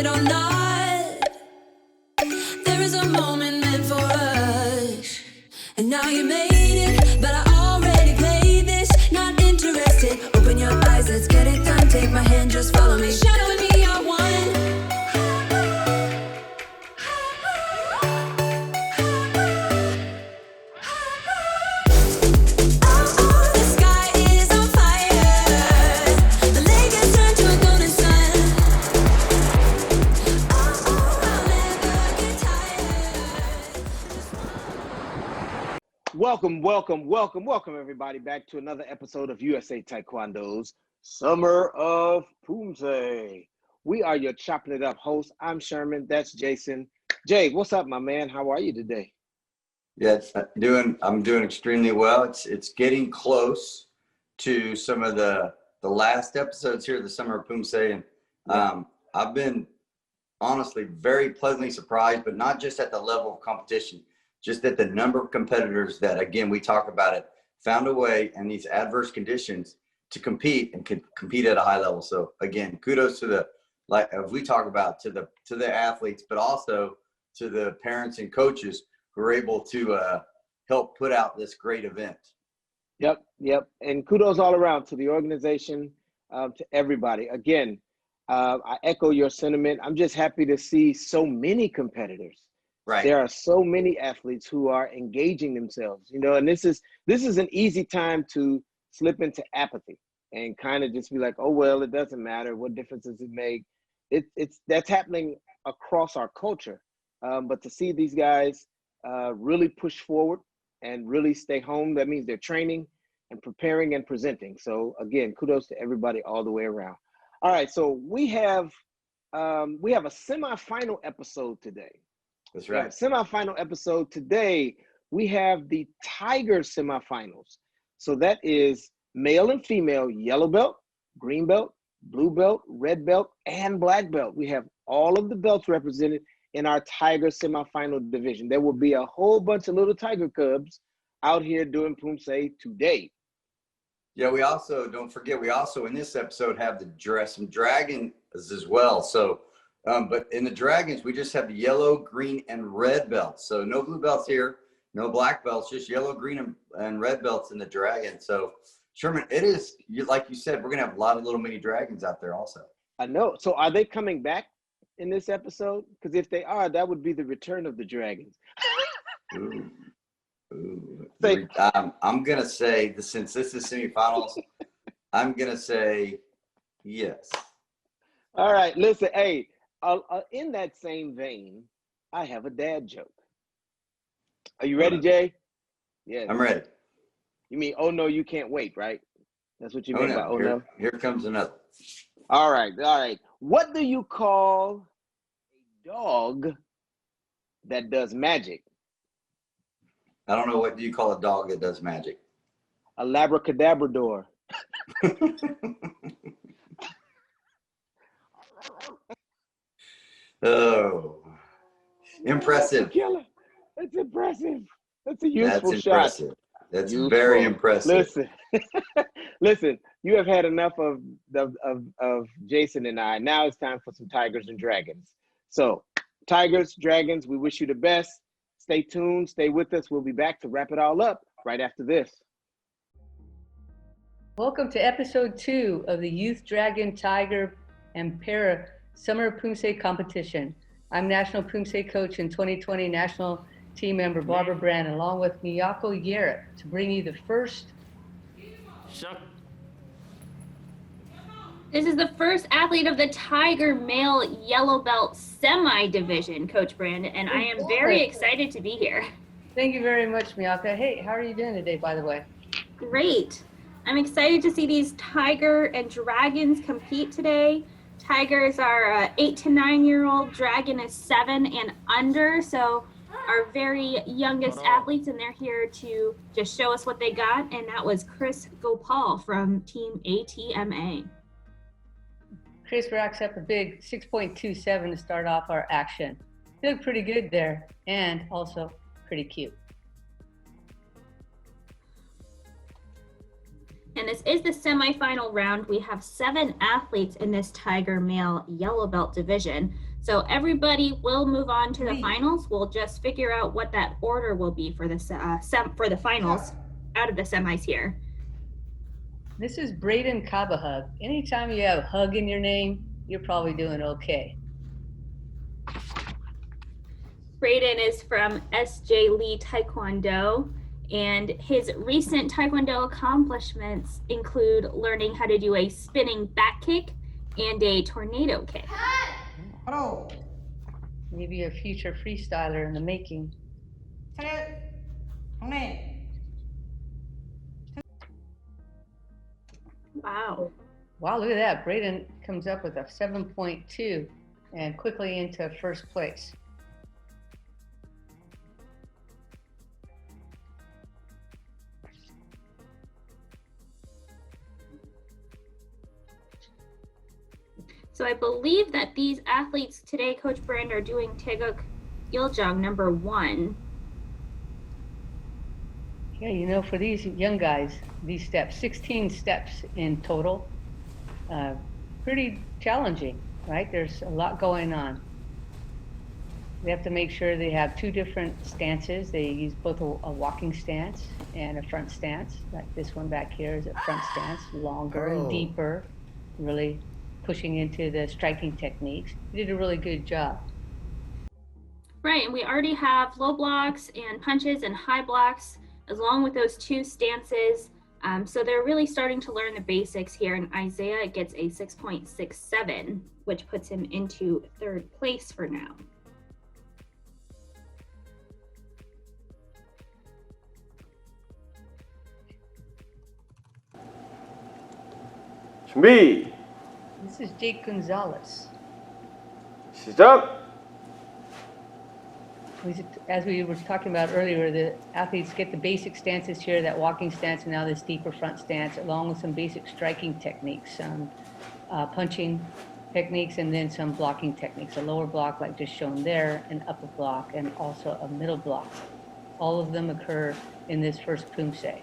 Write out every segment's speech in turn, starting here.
it or not, there is a moment meant for us. And now you made it, but I already played this. Not interested, open your eyes, let's get it done. Take my hand, just follow me. Shadow and me are one. Welcome, everybody, back to another episode of USA Taekwondo's Summer of Poomsae. We are your chopping it up hosts. I'm Sherman. That's Jason. Jay, what's up, my man? How are you today? Yeah, I'm doing extremely well. It's getting close to some of the last episodes here of the Summer of Poomsae, and I've been honestly very pleasantly surprised, but not just at the level of competition, just at the number of competitors that, again, we talk about it, found a way in these adverse conditions to compete and compete at a high level. So again, kudos to the, like as we talk about, to the athletes, but also to the parents and coaches who are able to help put out this great event. Yep. And kudos all around to the organization, to everybody. Again, I echo your sentiment. I'm just happy to see so many competitors. Right. There are so many athletes who are engaging themselves, and this is an easy time to slip into apathy and kind of just be like, oh, well, it doesn't matter. What difference does it make? That's happening across our culture. But to see these guys really push forward and really stay home, that means they're training and preparing and presenting. So again, kudos to everybody all the way around. All right, so we have a semifinal episode today. That's right. Semifinal episode today. We have the Tiger semifinals. So that is male and female yellow belt, green belt, blue belt, red belt, and black belt. We have all of the belts represented in our Tiger semifinal division. There will be a whole bunch of little Tiger Cubs out here doing Poomsae today. Yeah, we also, don't forget, in this episode have some dragons as well. So, but in the dragons, we just have the yellow, green, and red belts. So no blue belts here, no black belts, just yellow, green, and red belts in the dragon. So Sherman, it is, like you said, we're going to have a lot of little mini dragons out there also. I know. So are they coming back in this episode? Because if they are, that would be the return of the dragons. Ooh. I'm going to say, since this is semifinals, I'm going to say yes. All right. Listen, hey, in that same vein, I have a dad joke. Are you ready, Jay? Yeah. I'm ready. You mean, oh, no, you can't wait, right? That's what you mean by, oh, no? Here comes another. All right. What do you call a dog that does magic? I don't know. What do you call a dog that does magic? A labracadabrador. Oh, impressive. That's impressive. That's a useful shot. That's very impressive. Listen, you have had enough of Jason and I. Now it's time for some Tigers and Dragons. So Tigers, Dragons, we wish you the best. Stay tuned. Stay with us. We'll be back to wrap it all up right after this. Welcome to episode 2 of the Youth Dragon, Tiger, and Para Summer of Poomsae competition. I'm National Poomsae Coach and 2020 National Team Member Barbara Brand, along with Miyako Yerick, to bring you the first. This is the first athlete of the Tiger male yellow belt semi-division, Coach Brandon, and I am very excited to be here. Thank you very much, Miyako. Hey, how are you doing today, by the way? Great. I'm excited to see these Tiger and Dragons compete today. Tigers are 8 to 9 year old, Dragon is 7 and under, so our very youngest athletes, and they're here to just show us what they got, and that was Chris Gopal from Team ATMA. Chris racks up a big 6.27 to start off our action. You look pretty good there, and also pretty cute. And this is the semifinal round. We have 7 athletes in this Tiger male yellow belt division. So everybody will move on to the finals. We'll just figure out what that order will be for the for the finals out of the semis here. This is Braden Kabahug. Anytime you have hug in your name, you're probably doing okay. Braden is from S.J. Lee Taekwondo, and his recent Taekwondo accomplishments include learning how to do a spinning back kick and a tornado kick. Maybe a future freestyler in the making. Wow. Wow, look at that. Braden comes up with a 7.2 and quickly into first place. So I believe that these athletes today, Coach Brand, are doing Taeguk Iljang number 1. Yeah, you know, for these young guys, these steps, 16 steps in total, pretty challenging, right? There's a lot going on. They have to make sure they have 2 different stances. They use both a walking stance and a front stance. Like this one back here is a front stance, longer and deeper, really pushing into the striking techniques. You did a really good job. Right, and we already have low blocks and punches and high blocks along with those 2 stances. So they're really starting to learn the basics here, and Isaiah gets a 6.67, which puts him into 3rd place for now. 준비. This is Jake Gonzalez. 시작. As we were talking about earlier, the athletes get the basic stances here, that walking stance, and now this deeper front stance, along with some basic striking techniques, some punching techniques, and then some blocking techniques. A lower block, like just shown there, an upper block, and also a middle block. All of them occur in this first Poomsae.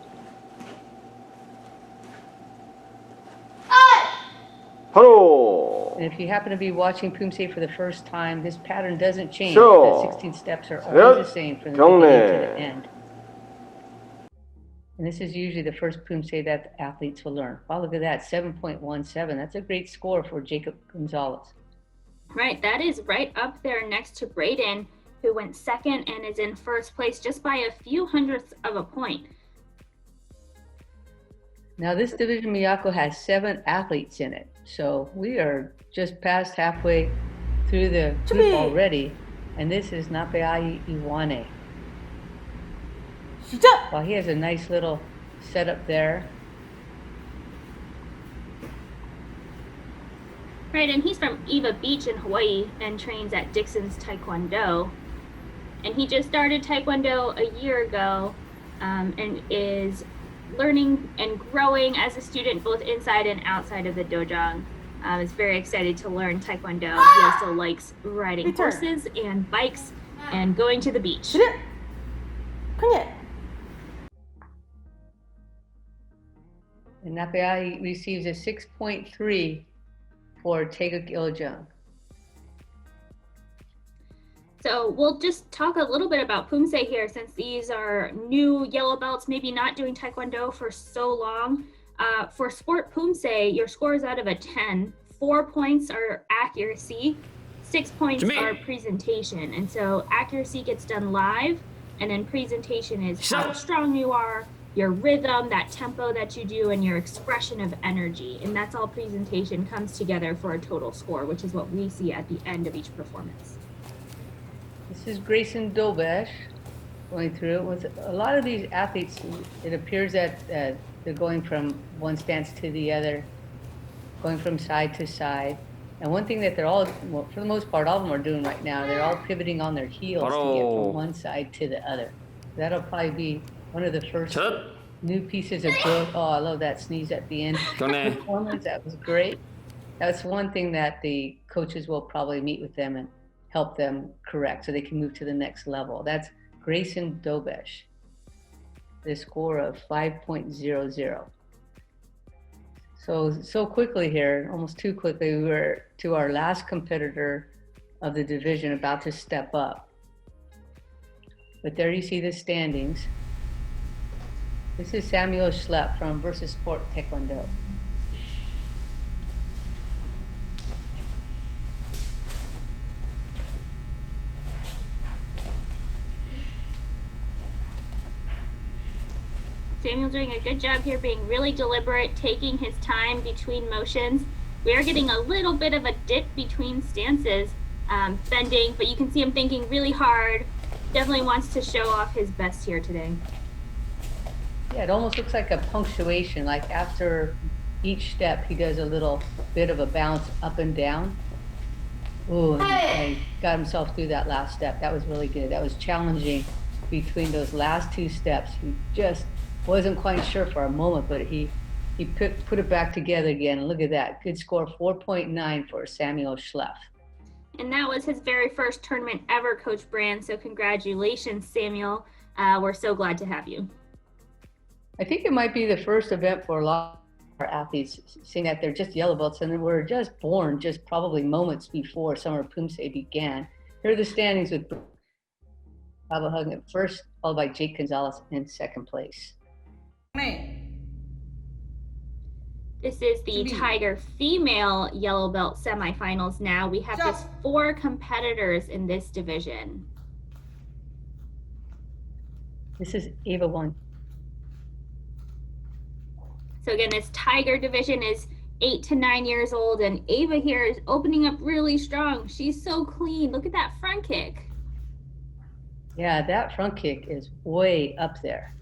바로. And if you happen to be watching Poomsae for the first time, this pattern doesn't change. Sure. The 16 steps are always the same from the beginning to the end. And this is usually the first Poomsae that athletes will learn. Wow, look at that, 7.17. That's a great score for Jacob Gonzalez. Right, that is right up there next to Braden, who went 2nd and is in 1st place just by a few hundredths of a point. Now this division, Miyako, has 7 athletes in it. So we are just past halfway through the group already. And this is Napeai Iwane. Well, he has a nice little setup there. Right, and he's from Eva Beach in Hawaii and trains at Dixon's Taekwondo. And he just started Taekwondo a year ago and is learning and growing as a student both inside and outside of the dojang. Is very excited to learn Taekwondo. He also likes riding horses and bikes and going to the beach. And Napeai receives a 6.3 for Taeguk Iljang. So we'll just talk a little bit about Poomsae here, since these are new yellow belts, maybe not doing Taekwondo for so long. For sport Poomsae, your score is out of a 10. 4 points are accuracy, 6 points are presentation. And so accuracy gets done live, and then presentation is how strong you are, your rhythm, that tempo that you do, and your expression of energy. And that's all presentation comes together for a total score, which is what we see at the end of each performance. This is Grayson Dobesh going through it. With a lot of these athletes, it appears that they're going from one stance to the other, going from side to side. And one thing that they're all, well, for the most part, all of them are doing right now, they're all pivoting on their heels to get from one side to the other. That'll probably be one of the first new pieces of growth. Oh, I love that sneeze at the end. Performance, that was great. That's one thing that the coaches will probably meet with them and help them correct so they can move to the next level. That's Grayson Dobesh, the score of 5.00. So quickly here, almost too quickly, we were to our last competitor, of the division about to step up. But there you see the standings. This is Samuel Schlepp from Versus Sport Taekwondo. Samuel's doing a good job here, being really deliberate, taking his time between motions. We are getting a little bit of a dip between stances, bending, but you can see him thinking really hard. Definitely wants to show off his best here today. Yeah, it almost looks like a punctuation, like after each step, he does a little bit of a bounce up and down. Ooh, and he got himself through that last step. That was really good. That was challenging between those last two steps. He just wasn't quite sure for a moment, but he put it back together again. And look at that, good score, 4.9 for Samuel Schlepp. And that was his very first tournament ever, Coach Brand. So congratulations, Samuel. We're so glad to have you. I think it might be the first event for a lot of our athletes, seeing that they're just yellow belts and they were just born just probably moments before Summer of Poomsae began. Here are the standings with Pablo Huggan at first, followed by Jake Gonzalez in second place. This is the Tiger female yellow belt semifinals now. We have just 4 competitors in this division. This is Ava 1. So again, this Tiger division is 8 to 9 years old, and Ava here is opening up really strong. She's so clean. Look at that front kick. Yeah, that front kick is way up there.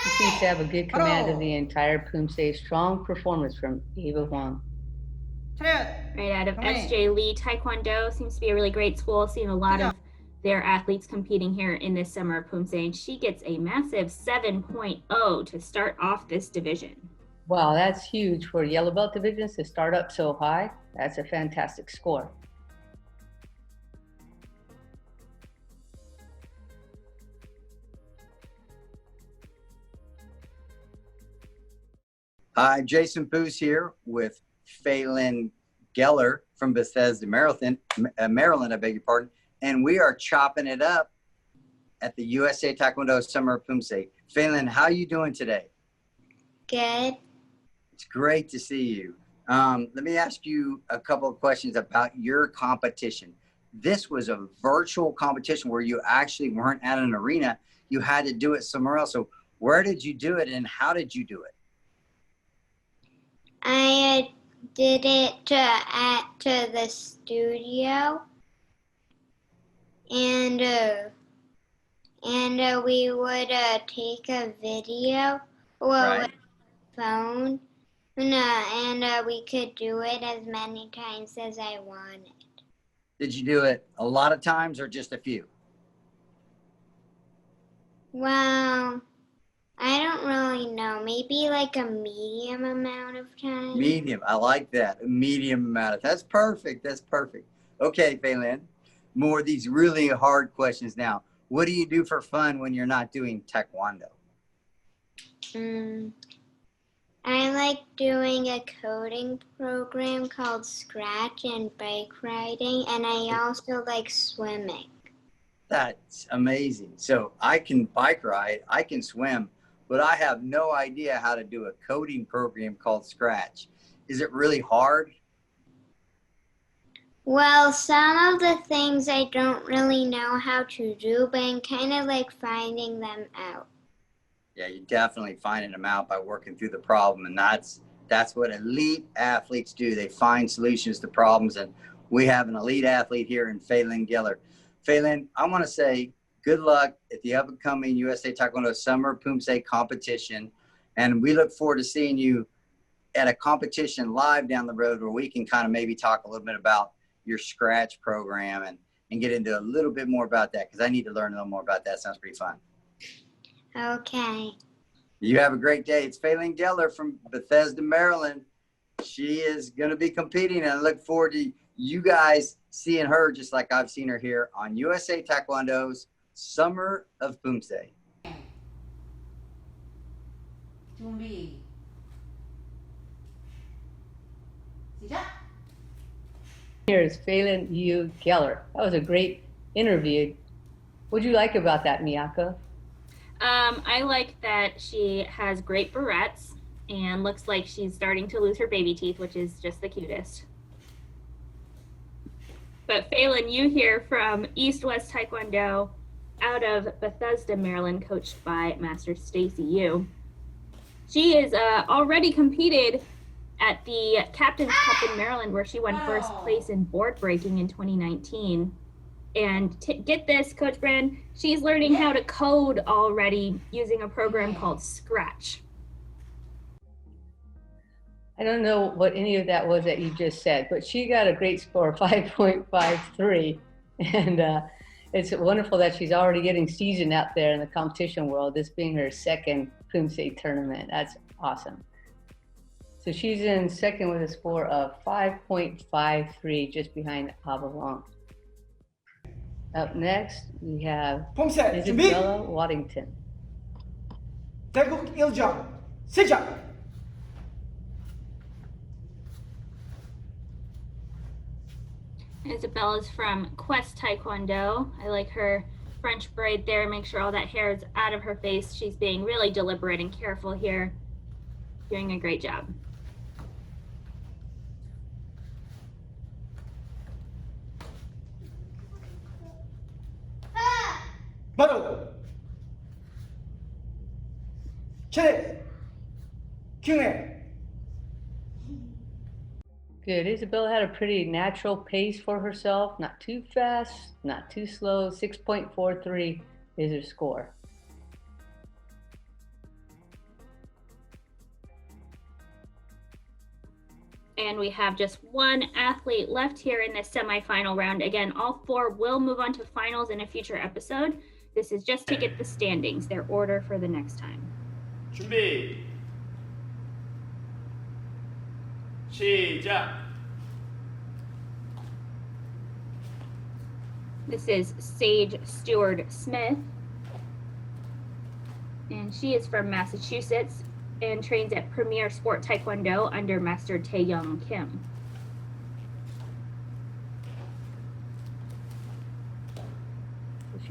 She seems to have a good command of the entire Poomsae. Strong performance from Ava Huang. Right out of SJ Lee Taekwondo. Seems to be a really great school. Seeing a lot of their athletes competing here in this Summer of Poomsae. And she gets a massive 7.0 to start off this division. Wow, that's huge for yellow belt divisions to start up so high. That's a fantastic score. Hi, Jason Poos here with Phelan Geller from Bethesda, Maryland, I beg your pardon. And we are chopping it up at the USA Taekwondo Summer of Poomsae. Phelan, how are you doing today? Good. It's great to see you. Let me ask you a couple of questions about your competition. This was a virtual competition where you actually weren't at an arena. You had to do it somewhere else. So where did you do it and how did you do it? I did it at the studio, and we would take a video with a phone, and we could do it as many times as I wanted. Did you do it a lot of times or just a few? Well, I don't really know. Maybe like a medium amount of time. Medium. I like that. A medium amount of. That's perfect. That's perfect. Okay, Phelan. More of these really hard questions now. What do you do for fun when you're not doing taekwondo? I like doing a coding program called Scratch and bike riding, and I also like swimming. That's amazing. So I can bike ride, I can swim, but I have no idea how to do a coding program called Scratch. Is it really hard? Well, some of the things I don't really know how to do, but I'm kind of like finding them out. Yeah, you're definitely finding them out by working through the problem. And that's what elite athletes do. They find solutions to problems. And we have an elite athlete here in Phelan Geller. Phelan, I want to say good luck at the upcoming USA Taekwondo Summer of Poomsae competition. And we look forward to seeing you at a competition live down the road where we can kind of maybe talk a little bit about your Scratch program and get into a little bit more about that, because I need to learn a little more about that. Sounds pretty fun. Okay. You have a great day. It's Phelan Geller from Bethesda, Maryland. She is going to be competing, and I look forward to you guys seeing her just like I've seen her here on USA Taekwondo's Summer of Poomsae. 준비. 시작. Here is Phelan Yu Geller. That was a great interview. What do you like about that, Miyako? I like that she has great barrettes and looks like she's starting to lose her baby teeth, which is just the cutest. But Phelan Yu here from East West Taekwondo out of Bethesda, Maryland, coached by Master Stacy Yu. She is already competed at the Captain's Cup in Maryland, where she won first place in board breaking in 2019. And get this, Coach Brand, she's learning how to code already using a program called Scratch. I don't know what any of that was that you just said, but she got a great score, 5.53. And it's wonderful that she's already getting seasoned out there in the competition world, this being her second Poomsae tournament. That's awesome. So she's in second with a score of 5.53, just behind Avalon. Up next, we have Poomsae, 준비! Isabella Waddington. 대국 1점, 시작! Isabella's from Quest Taekwondo. I like her French braid there. Make sure all that hair is out of her face. She's being really deliberate and careful here. Doing a great job. 바로 최대 킹의 Good. Isabella had a pretty natural pace for herself. Not too fast, not too slow. 6.43 is her score. And we have just one athlete left here in this semifinal round. Again, all four will move on to finals in a future episode. This is just to get the standings, their order for the next time. 준비. 시작. This is Sage Stewart Smith. And she is from Massachusetts and trains at Premier Sport Taekwondo under Master Tae-young Kim.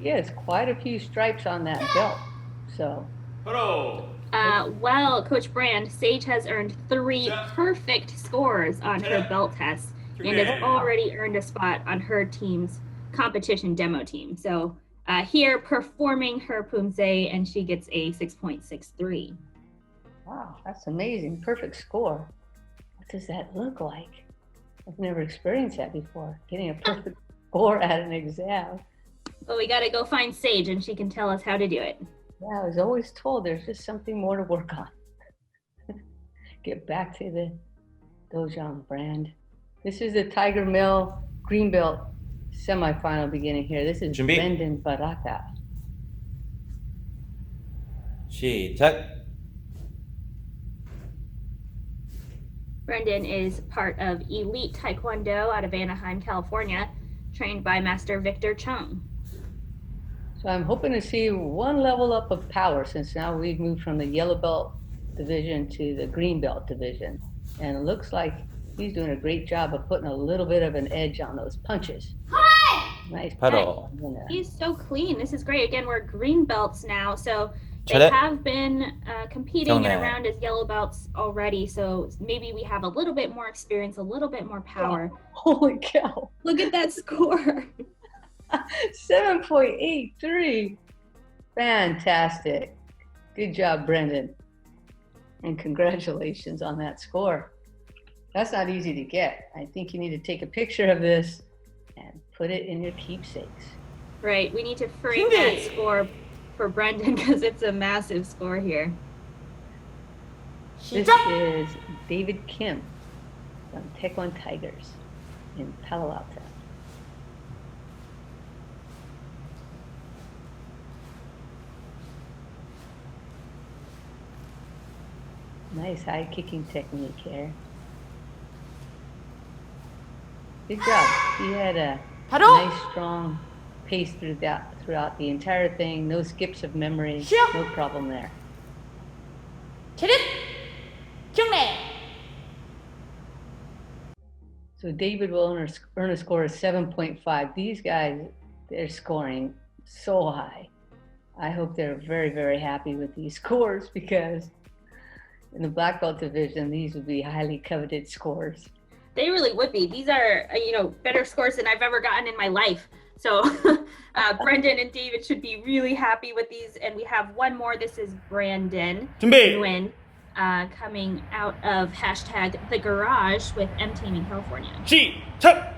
She has quite a few stripes on that belt. So 바로. Well, Coach Brand, Sage has earned 3 perfect scores on her belt test and has already earned a spot on her team's competition demo team. So here performing her Poomsae, and she gets a 6.63. wow, that's amazing. Perfect score. What does that look like? I've never experienced that before, getting a perfect score at an exam. But we got to go find Sage, and she can tell us how to do it. Yeah, I was always told there's just something more to work on. Get back to the Dojang Brand. This is the Tiger Mill Green Belt semifinal beginning here. This is 준비. Brendan Baraka. 시작. Brendan is part of Elite Taekwondo out of Anaheim, California, trained by Master Victor Chung. So I'm hoping to see one level up of power, since now we've moved from the yellow belt division to the green belt division. And it looks like he's doing a great job of putting a little bit of an edge on those punches. Nice. 바로. He's so clean. This is great. Again, we're green belts now, so they 차례. have been competing 경례. and around as yellow belts already. So maybe we have a little bit more experience, a little bit more power. Holy cow. Look at that score. 7.83. Fantastic. Good job, Brendan. And congratulations on that score. That's not easy to get. I think you need to take a picture of this and put it in your keepsakes. Right. We need to frame that score for Brendan because it's a massive score here. This is David Kim from Taekwondo Tigers in Palo Alto. Nice high kicking technique here. Good job. He had a nice strong pace throughout the entire thing. No skips of memory. No problem there. So David will earn a score of 7.5. These guys, they're scoring so high. I hope they're very, very happy with these scores because in the black belt division, these would be highly coveted scores. They really would be. These are, better scores than I've ever gotten in my life. So Brendan and David should be really happy with these. And we have one more. This is Brandon Nguyen, coming out of #TheGarage with M Teaming California. 시작!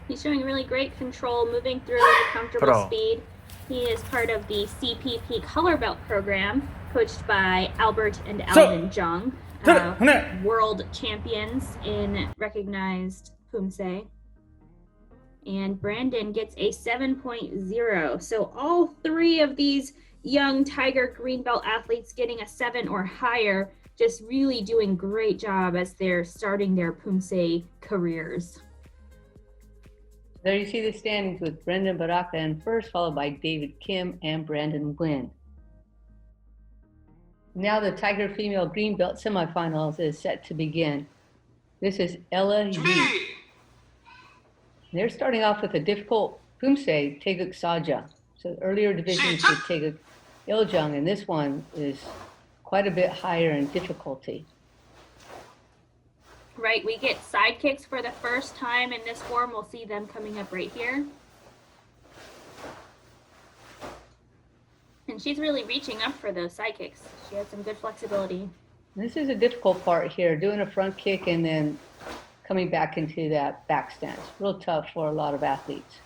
He's showing really great control, moving through at a comfortable speed. He is part of the CPP Color Belt program, coached by Albert and Alvin Jung, world champions in recognized Poomsae. And Brandon gets a 7.0. So all three of these young Tiger Green Belt athletes getting a 7 or higher, just really doing great job as they're starting their Poomsae careers. There you see the standings with Brendan Baraka in first, followed by David Kim and Brandon Nguyen. Now the Tiger Female Green Belt semifinals is set to begin. This is Ella Yi. They're starting off with a difficult Poomsae, Taeguk Saja. So earlier divisions with Taeguk Iljung, and this one is quite a bit higher in difficulty. Right, we get side kicks for the first time in this form. We'll see them coming up right here. And she's really reaching up for those side kicks. She has some good flexibility. This is a difficult part here, doing a front kick and then coming back into that back stance. Real tough for a lot of athletes.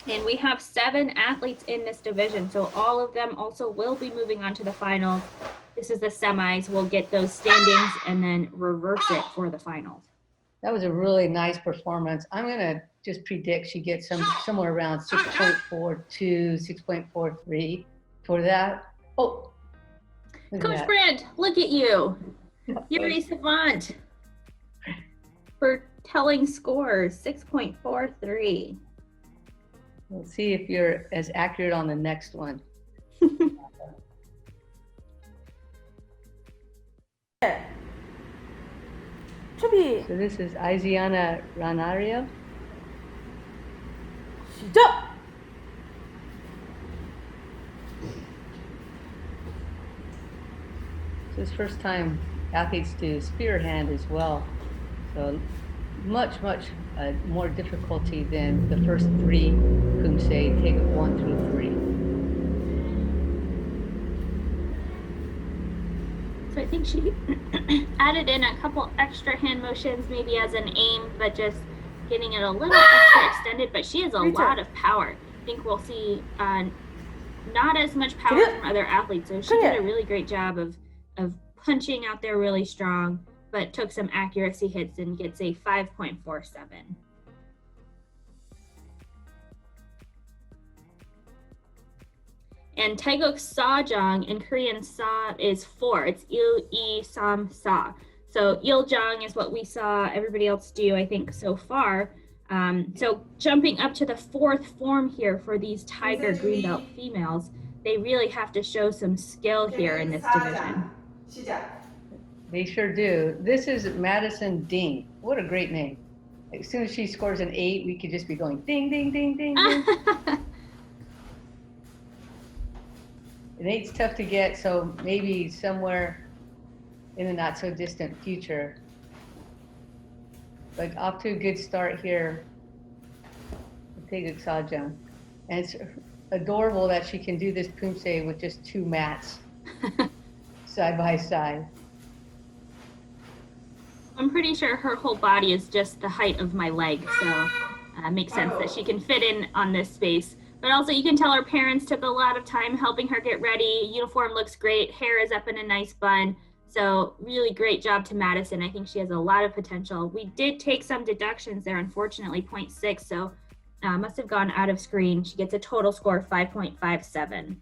And we have 7 athletes in this division, so all of them also will be moving on to the finals. This is the semis. We'll get those standings and then reverse it for the finals. That was a really nice performance. I'm going to just predict she gets somewhere around 6.42, 6.43 for that. Oh, Coach Brand, look at you. You're a savant for telling scores, 6.43. We'll see if you're as accurate on the next one. So this is Isiana Ranario. 시작! This is first time athletes do spear hand as well. So much more difficulty than the first 3 Poomsae, Taeguk 1 through 3. So I think she added in a couple extra hand motions, maybe as an aim, but just getting it a little extra extended. But she has a lot of power. I think we'll see not as much power from other athletes. So she did a really great job of punching out there really strong, but took some accuracy hits and gets a 5.47. And Taeguk Sajang in Korean Sa is 4. It's Il I Sam Sa. So Iljung is what we saw everybody else do, I think, so far. So jumping up to the 4th form here for these Tiger Green Belt females, they really have to show some skill here in this division. They sure do. This is Madison Ding. What a great name. As soon as she scores an 8, we could just be going ding, ding, ding, ding, ding. An 8's tough to get, so maybe somewhere in the not so distant future. But off to a good start here. Taeguk Sajang. And it's adorable that she can do this Poomsae with just 2 mats side by side. I'm pretty sure her whole body is just the height of my leg, so it makes sense that she can fit in on this space. But also you can tell her parents took a lot of time helping her get ready. Uniform looks great, hair is up in a nice bun. So really great job to Madison. I think she has a lot of potential. We did take some deductions there, unfortunately, 0.6, so must have gone out of screen. She gets a total score of 5.57.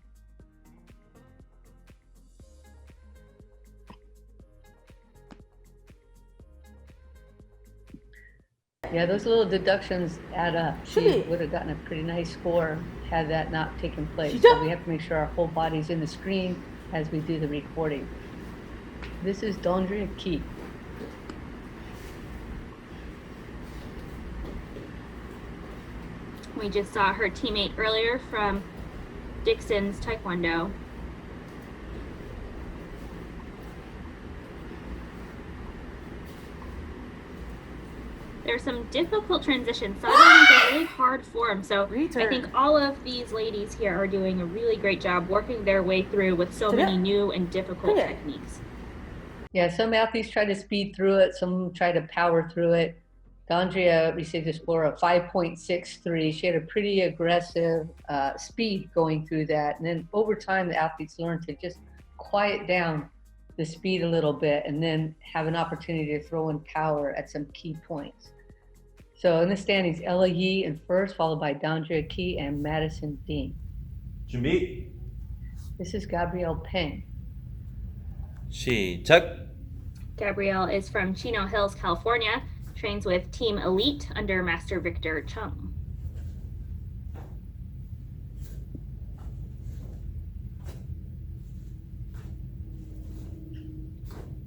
Yeah, those little deductions add up. She would have gotten a pretty nice score had that not taken place. So we have to make sure our whole body's in the screen as we do the recording. This is Dondria Key. We just saw her teammate earlier from Dixon's Taekwondo. There's some difficult transitions. Some of them are really hard form. So I think all of these ladies here are doing a really great job working their way through with so many new and difficult techniques. Yeah, some athletes try to speed through it. Some try to power through it. Dondria received a score of 5.63. She had a pretty aggressive speed going through that. And then over time, the athletes learned to just quiet down the speed a little bit and then have an opportunity to throw in power at some key points. So in the standings, Ella Yee in first, followed by Dondria Key and Madison Dean. 준비. This is Gabrielle Peng. 시작. Gabrielle is from Chino Hills, California, trains with Team Elite under Master Victor Chung.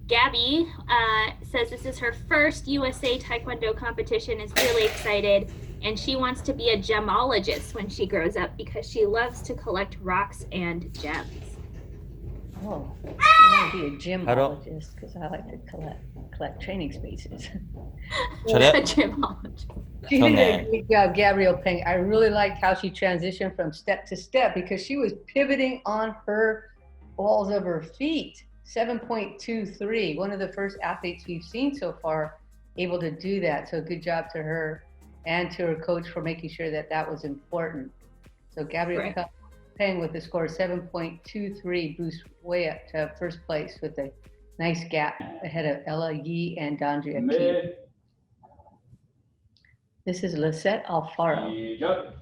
Gabby says this is her first USA Taekwondo competition, is really excited, and she wants to be a gemologist when she grows up because she loves to collect rocks and gems. Oh, I want to be a gemologist because I like to collect training spaces. 차렷. Gemologist. She did a great job, Gabrielle Peng. I really liked how she transitioned from step to step because she was pivoting on her balls of her feet. 7.23, one of the first athletes we've seen so far able to do that. So good job to her and to her coach for making sure that that was important. So Gabrielle Peng with the score 7.23 boosts way up to first place with a nice gap ahead of Ella Yee and Dondria Key. This is Lisette Alfaro. 시작.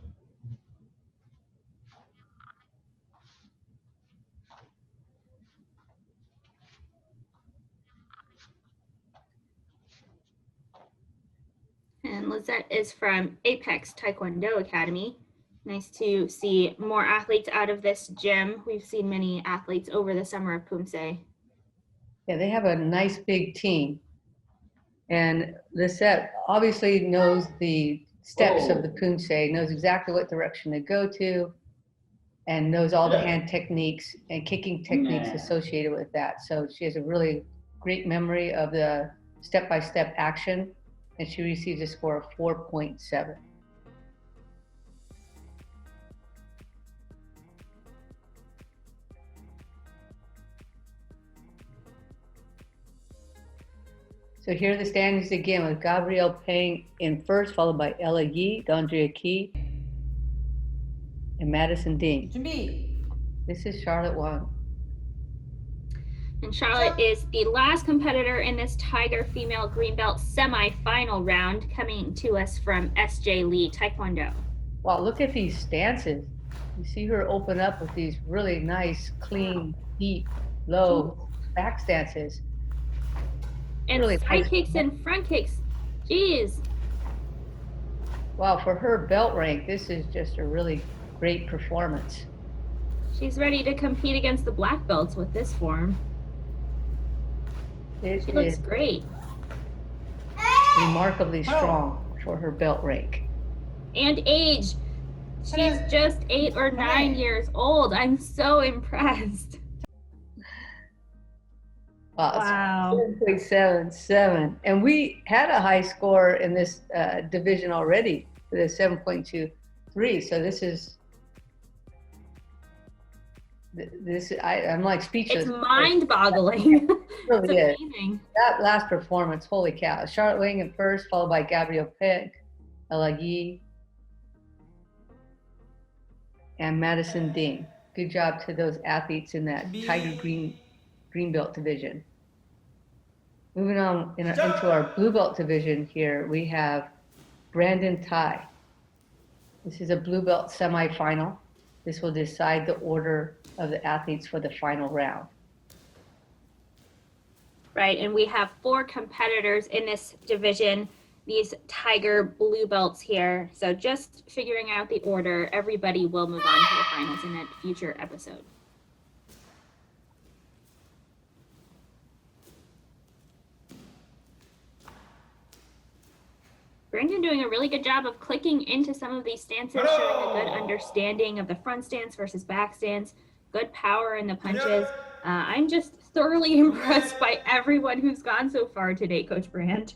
And Lizette is from Apex Taekwondo Academy. Nice to see more athletes out of this gym. We've seen many athletes over the Summer of Poomsae. Yeah, they have a nice big team. And Lisette obviously knows the steps of the Poomsae, knows exactly what direction to go to, and knows all the hand techniques and kicking techniques associated with that. So she has a really great memory of the step-by-step action, and she receives a score of 4.7. So here are the standings again with Gabrielle Peng in first, followed by Ella Yee, Dondria Key, and Madison Dean. 준비. This is Charlotte Wang. And Charlotte is the last competitor in this Tiger Female Green Belt semi-final round, coming to us from SJ Lee Taekwondo. Wow, look at these stances. You see her open up with these really nice, clean, deep, low back stances. And Really side nice. kicks and front kicks. Jeez. Wow, for her belt rank, this is just a really great performance. She's ready to compete against the black belts with this form. It She looks is great. remarkably strong for her belt rank. And age. She's just 8 or 9 years old. I'm so impressed. Wow. 7.77. And we had a high score in this division already with a 7.23. So I'm like speechless. It's mind-boggling. It really It's is. amazing. That last performance, holy cow. Charlotte Wang in first, followed by Gabrielle Peng, Ella Yee, and Madison Dean. Good job to those athletes in that Tiger Green Belt division. Moving on into our blue belt division here, we have Brandon Tai. This is a blue belt semifinal. This will decide the order of the athletes for the final round. Right, and we have 4 competitors in this division. these tiger blue belts here. So just figuring out the order, everybody will move on to the finals in a future episode. Brandon doing a really good job of clicking into some of these stances, showing a good understanding of the front stance versus back stance, good power in the punches. I'm just thoroughly impressed by everyone who's gone so far today, Coach Brand.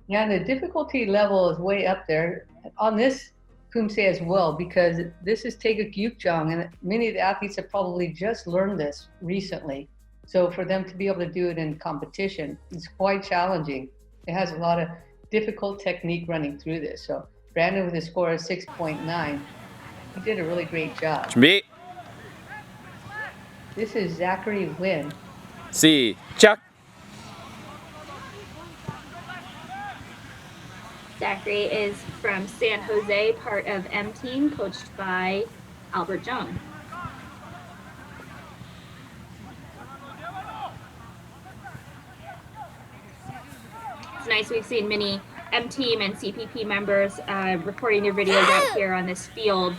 Yeah, the difficulty level is way up there on this Poomsae as well, because this is Taeguk Yukjong, and many of the athletes have probably just learned this recently. So for them to be able to do it in competition, it's quite challenging. It has a lot of difficult technique running through this. So Brandon with a score of 6.9, he did a really great job. 준비. This is Zachary Wynn. 시작. Zachary is from San Jose, part of M Team, coached by Albert Jung. It's nice, we've seen many M Team and CPP members recording their videos out here on this field.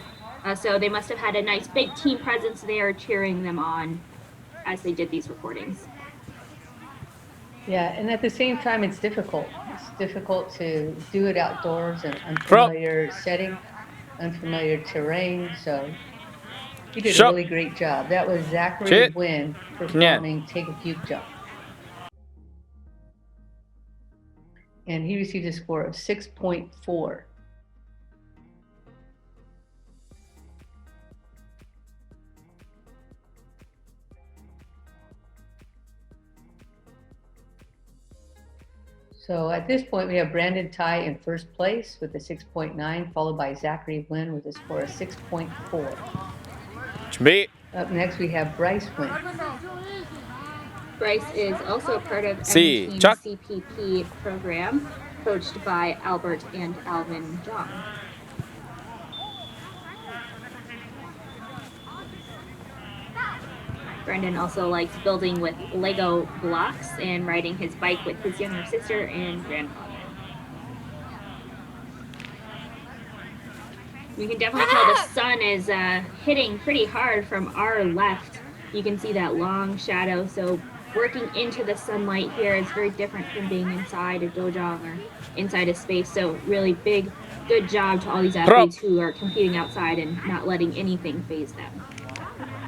So they must have had a nice big team presence there cheering them on as they did these recordings. Yeah, and at the same time, it's difficult. It's difficult to do it outdoors in unfamiliar setting, unfamiliar terrain. So he did a really great job. That was Zachary Wynn performing Taeguk Yukjong. And he received a score of 6.4. So at this point, we have Brandon Tai in first place with a 6.9, followed by Zachary Wynn with a score of 6.4. 준비. Up next, we have Bryce Wynn. Bryce is also a part of 시작. CPP program, coached by Albert and Alvin Jung. Brendan also likes building with Lego blocks and riding his bike with his younger sister and grandfather. You can definitely tell the sun is hitting pretty hard from our left. You can see that long shadow, so working into the sunlight here is very different from being inside a dojang or inside a space. So really good job to all these athletes who are competing outside and not letting anything faze them.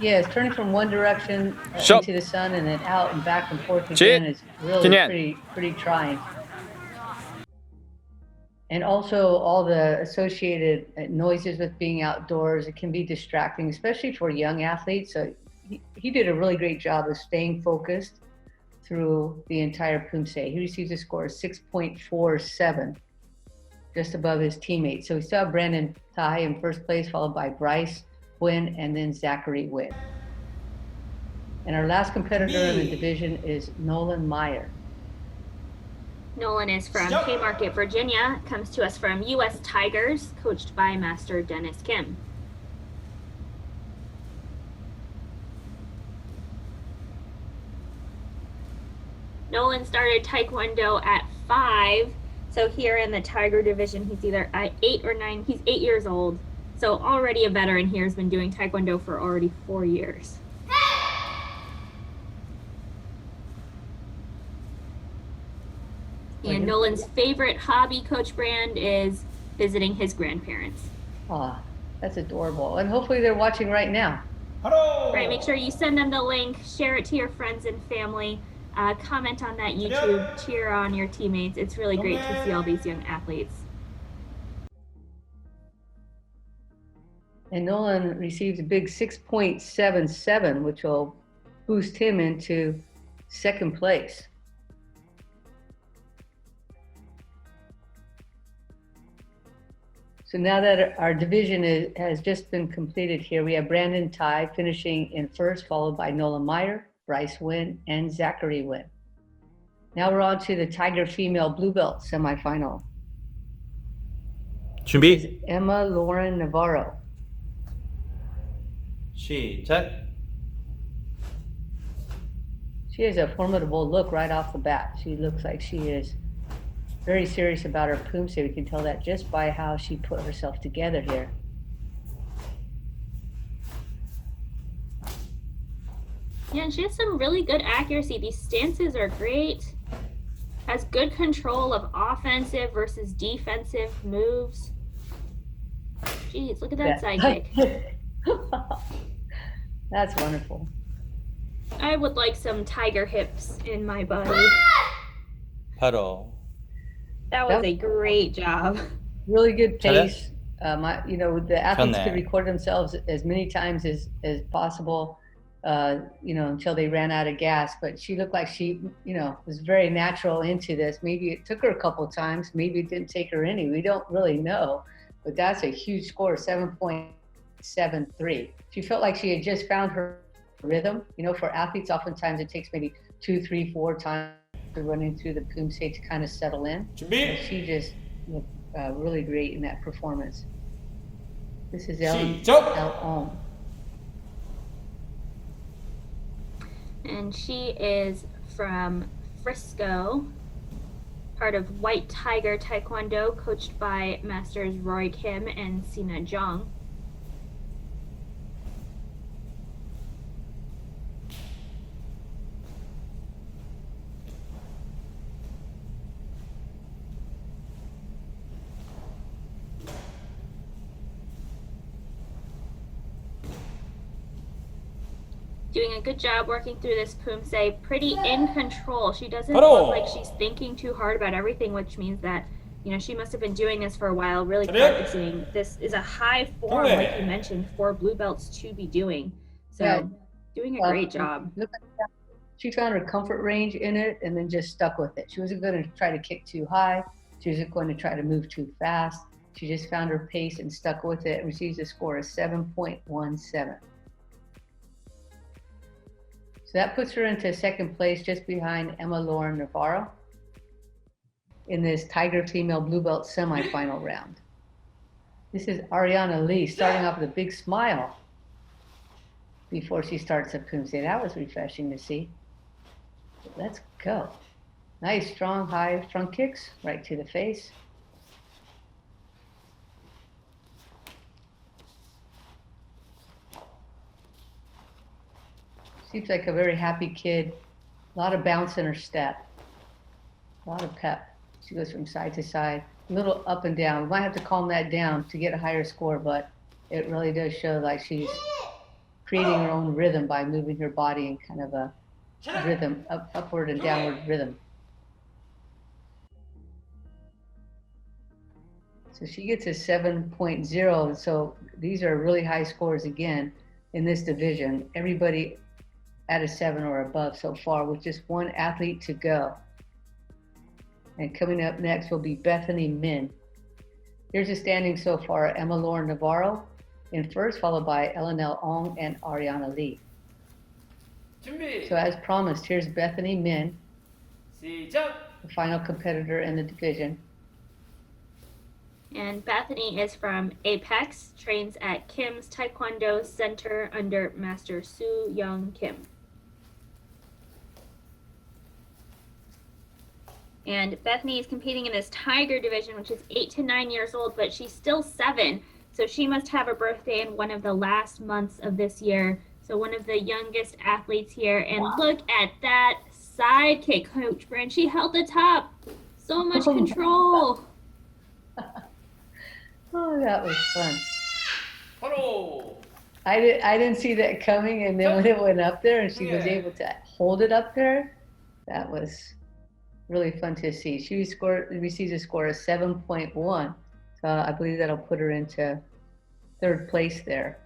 Yes, turning from one direction into the sun and then out and back and forth again is really pretty trying. And also all the associated noises with being outdoors, it can be distracting, especially for young athletes. So he did a really great job of staying focused through the entire Poomsae. He received a score of 6.47, just above his teammates. So we saw Brandon Tai in first place, followed by Bryce Wynn, and then Zachary Wynn. And our last competitor in the division is Nolan Meyer. Nolan is from Haymarket, Virginia, comes to us from U.S. Tigers, coached by Master Dennis Kim. Nolan started Taekwondo at 5, so here in the Tiger division, he's either 8 or 9. He's 8 years old. So already a veteran here, has been doing Taekwondo for already 4 years. And Nolan's favorite hobby, Coach Brand, is visiting his grandparents. Aw, that's adorable. And hopefully they're watching right now. Right, make sure you send them the link, share it to your friends and family, comment on that YouTube, cheer on your teammates. It's really great to see all these young athletes. And Nolan received a big 6.77, which will boost him into second place. So now that our division has just been completed here, we have Brandon Tai finishing in first, followed by Nolan Meyer, Bryce Wynn, and Zachary Wynn. Now we're on to the Tiger Female Blue Belt semifinal. 준비. Emma Lauren Navarro. 시작. She has a formidable look right off the bat. She looks like she is very serious about her Poomsae. We can tell that just by how she put herself together here. Yeah, and she has some really good accuracy. These stances are great. Has good control of offensive versus defensive moves. Jeez, look at that side kick. That's wonderful. I would like some tiger hips in my body. Puddle. That was a great job. Really good pace. The athletes could record themselves as many times as possible, until they ran out of gas. But she looked like she, was very natural into this. Maybe it took her a couple times. Maybe it didn't take her any. We don't really know. But that's a huge score, 7.73. She felt like she had just found her rhythm. For athletes, oftentimes it takes maybe 2, 3, 4 times running through the Poomsae to kind of settle in. She just looked really great in that performance. This is Ellen. And she is from Frisco, part of White Tiger Taekwondo, coached by Masters Roy Kim and Sina Jung. Doing a good job working through this Poomsae, pretty in control. She doesn't look like she's thinking too hard about everything, which means that, she must have been doing this for a while, really practicing. This is a high form, like you mentioned, for blue belts to be doing. So, doing a great job. She found her comfort range in it and then just stuck with it. She wasn't going to try to kick too high. She wasn't going to try to move too fast. She just found her pace and stuck with it and receives a score of 7.17. So that puts her into second place, just behind Emma Lauren Navarro in this Tiger Female Blue Belt semifinal round. This is Ariana Lee starting off with a big smile before she starts a Poomsae. That was refreshing to see. Let's go. Nice, strong, high front kicks right to the face. Seems like a very happy kid. A lot of bounce in her step. A lot of pep. She goes from side to side, a little up and down. We might have to calm that down to get a higher score, but it really does show like she's creating her own rhythm by moving her body in kind of a rhythm, upward and downward rhythm. So she gets a 7.0. So these are really high scores again in this division. Everybody at a 7 or above so far, with just one athlete to go. And coming up next will be Bethany Min. Here's the standing so far: Emma Lauren Navarro in first, followed by Elenel Ong and Ariana Lee. So as promised, here's Bethany Min, the final competitor in the division. And Bethany is from Apex, trains at Kim's Taekwondo Center under Master Soo Young Kim. And Bethany is competing in this Tiger division, which is 8 to 9 years old, but she's still 7. So she must have a birthday in one of the last months of this year. So one of the youngest athletes here. And look at that side kick, Coach Brand. She held the top. So much control. Oh, that was fun. I didn't see that coming, and then when it went up there and she was able to hold it up there, that was really fun to see. She receives a score of 7.1. So I believe that'll put her into third place there.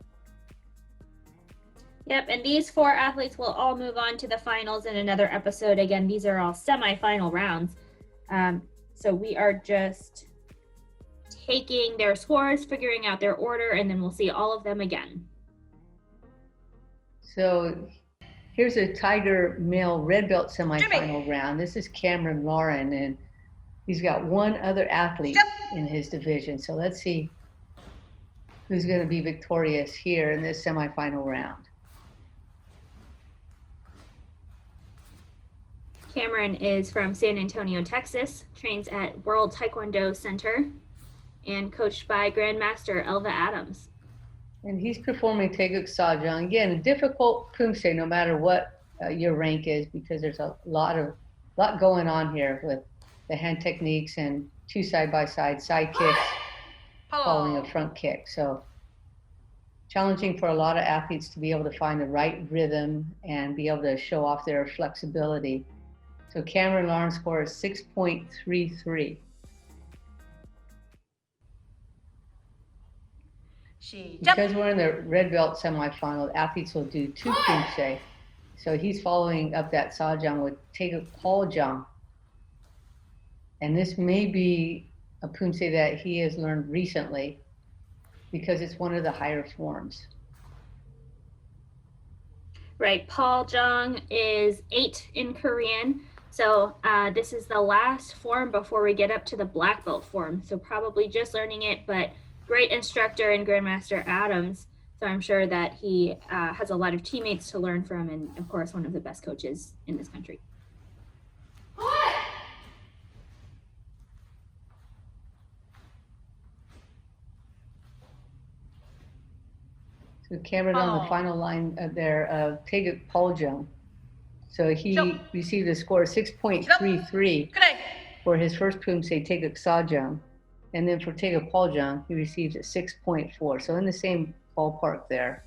Yep, and these 4 athletes will all move on to the finals in another episode. Again, these are all semifinal rounds. So we are just taking their scores, figuring out their order, and then we'll see all of them again. So here's a Tiger male red belt semifinal round. This is Cameron Lauren, and he's got one other athlete in his division. So let's see who's going to be victorious here in this semifinal round. Cameron is from San Antonio, Texas, trains at World Taekwondo Center, and coached by Grandmaster Elva Adams. And he's performing Taeguk Sajang. Again, a difficult Poomsae no matter what your rank is, because there's a lot going on here with the hand techniques and 2 side-by-side side kicks, following a front kick. So challenging for a lot of athletes to be able to find the right rhythm and be able to show off their flexibility. So Cameron Lauren's score is 6.33. Because we're in the red belt semifinal, athletes will do 2 Poomsae. So he's following up that Sajang with Taeguk Poljang. And this may be a Poomsae that he has learned recently because it's one of the higher forms. Right, Poljang is 8 in Korean. So this is the last form before we get up to the black belt form. So probably just learning it, but great instructor in Grandmaster Adams. So I'm sure that he has a lot of teammates to learn from, and of course, one of the best coaches in this country. So Cameron on the final line there of Taeguk Poljang. So he received a score of 6.33 for his first Poomsae, Taeguk Sajang. And then for Taeguk Poljang, he received a 6.4. So in the same ballpark there.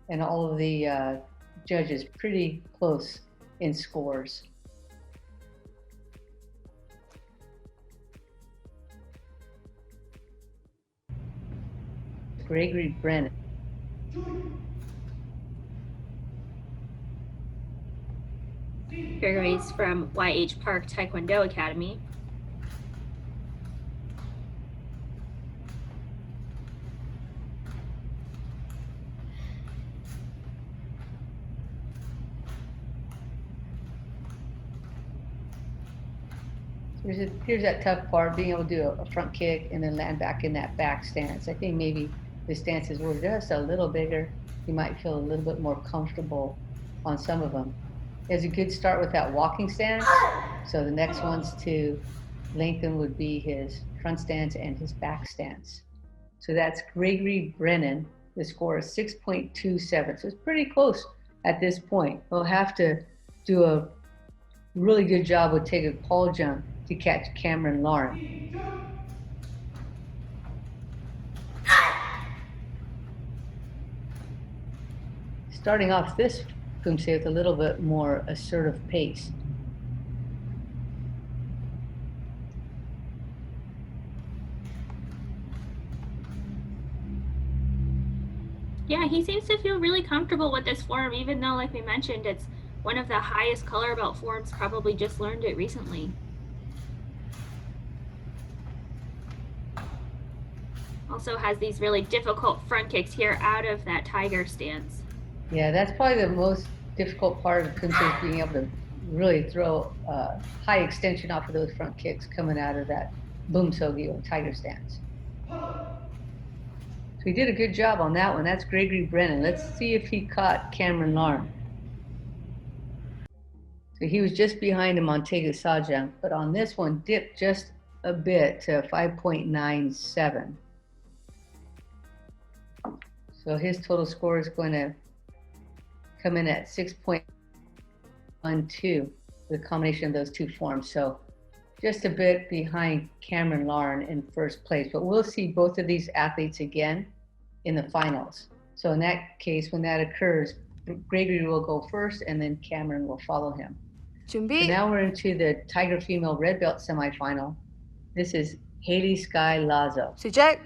And all of the judges pretty close in scores. Gregory Brennan. Gregory's from YH Park Taekwondo Academy. Here's that tough part, being able to do a front kick and then land back in that back stance. I think maybe the stances were just a little bigger. You might feel a little bit more comfortable on some of them. He has a good start with that walking stance. So the next ones to lengthen would be his front stance and his back stance. So that's Gregory Brennan. The score is 6.27. So it's pretty close at this point. We'll have to do a really good job with Taeguk Poljang to catch Cameron Lauren. Starting off this Poomsae with a little bit more assertive pace. Yeah, he seems to feel really comfortable with this form, even though, like we mentioned, it's one of the highest color belt forms, probably just learned it recently. Also has these really difficult front kicks here out of that tiger stance. Yeah, that's probably the most difficult part of Poomsae, is being able to really throw high extension off of those front kicks coming out of that Boomsogi or tiger stance. So he did a good job on that one. That's Gregory Brennan. Let's see if he caught Cameron Lauren. So he was just behind him on Taeguk Sajang, but on this one dipped just a bit to 5.97. So his total score is going to come in at 6.12, the combination of those two forms. So just a bit behind Cameron Lauren in first place, but we'll see both of these athletes again in the finals. So in that case, when that occurs, Gregory will go first and then Cameron will follow him. So now we're into the Tiger Female Red Belt semifinal. This is Haley Sky Lazo. 시작.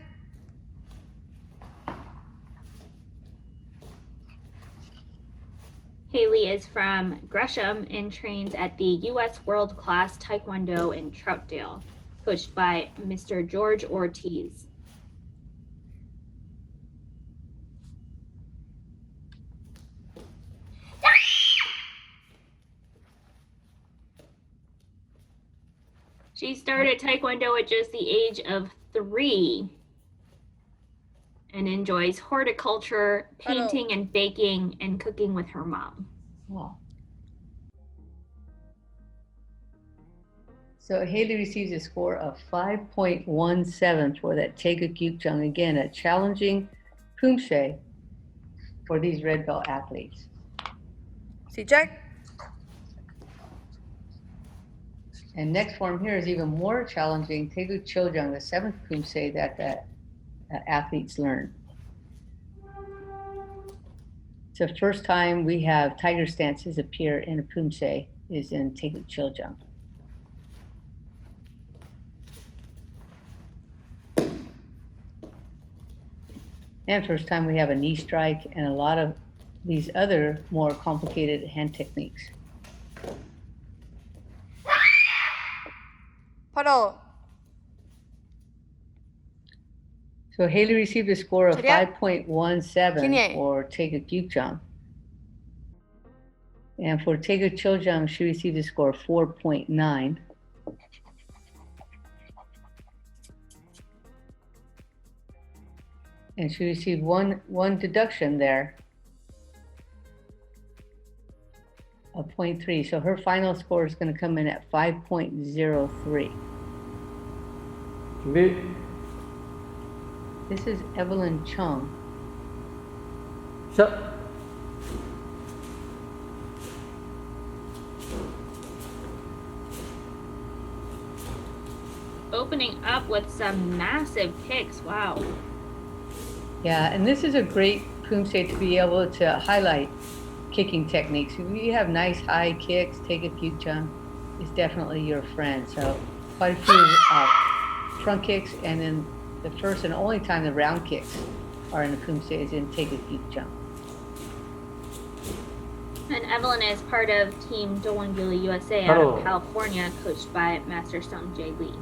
Haley is from Gresham and trains at the U.S. World Class Taekwondo in Troutdale, coached by Mr. George Ortiz. She started Taekwondo at just the age of 3 and enjoys horticulture, painting and baking, and cooking with her mom. Wow. So Haley receives a score of 5.17 for that Taeguk Gyukjung. Again, a challenging Poomsae for these red belt athletes. 시작. And next form here is even more challenging, Taeguk Choljang, the 7th Poomsae that the athletes learn. It's the first time we have tiger stances appear in a Poomsae is in Taeguk Choljang. And first time we have a knee strike and a lot of these other more complicated hand techniques. 바로. So Haley received a score of 자리야. 5.17 기니. for Taeguk Gyukjang. And for Taeguk Choljang, she received a score of 4.9. And she received one deduction there of 0.3. So her final score is going to come in at 5.03. 준비. This is Evelyn Chung. 시작. Opening up with some massive kicks. Wow. Yeah, and this is a great Poomsae to be able to highlight kicking techniques. If you have nice high kicks, Taeguk Gyukjang is definitely your friend. So quite a few front kicks, and then the first and only time the round kicks are in the Poomsae is in Taeguk Gyukjang. And Evelyn is part of Team Dongwon-gilly USA out Hello. of California, coached by Master Sung Jae Lee.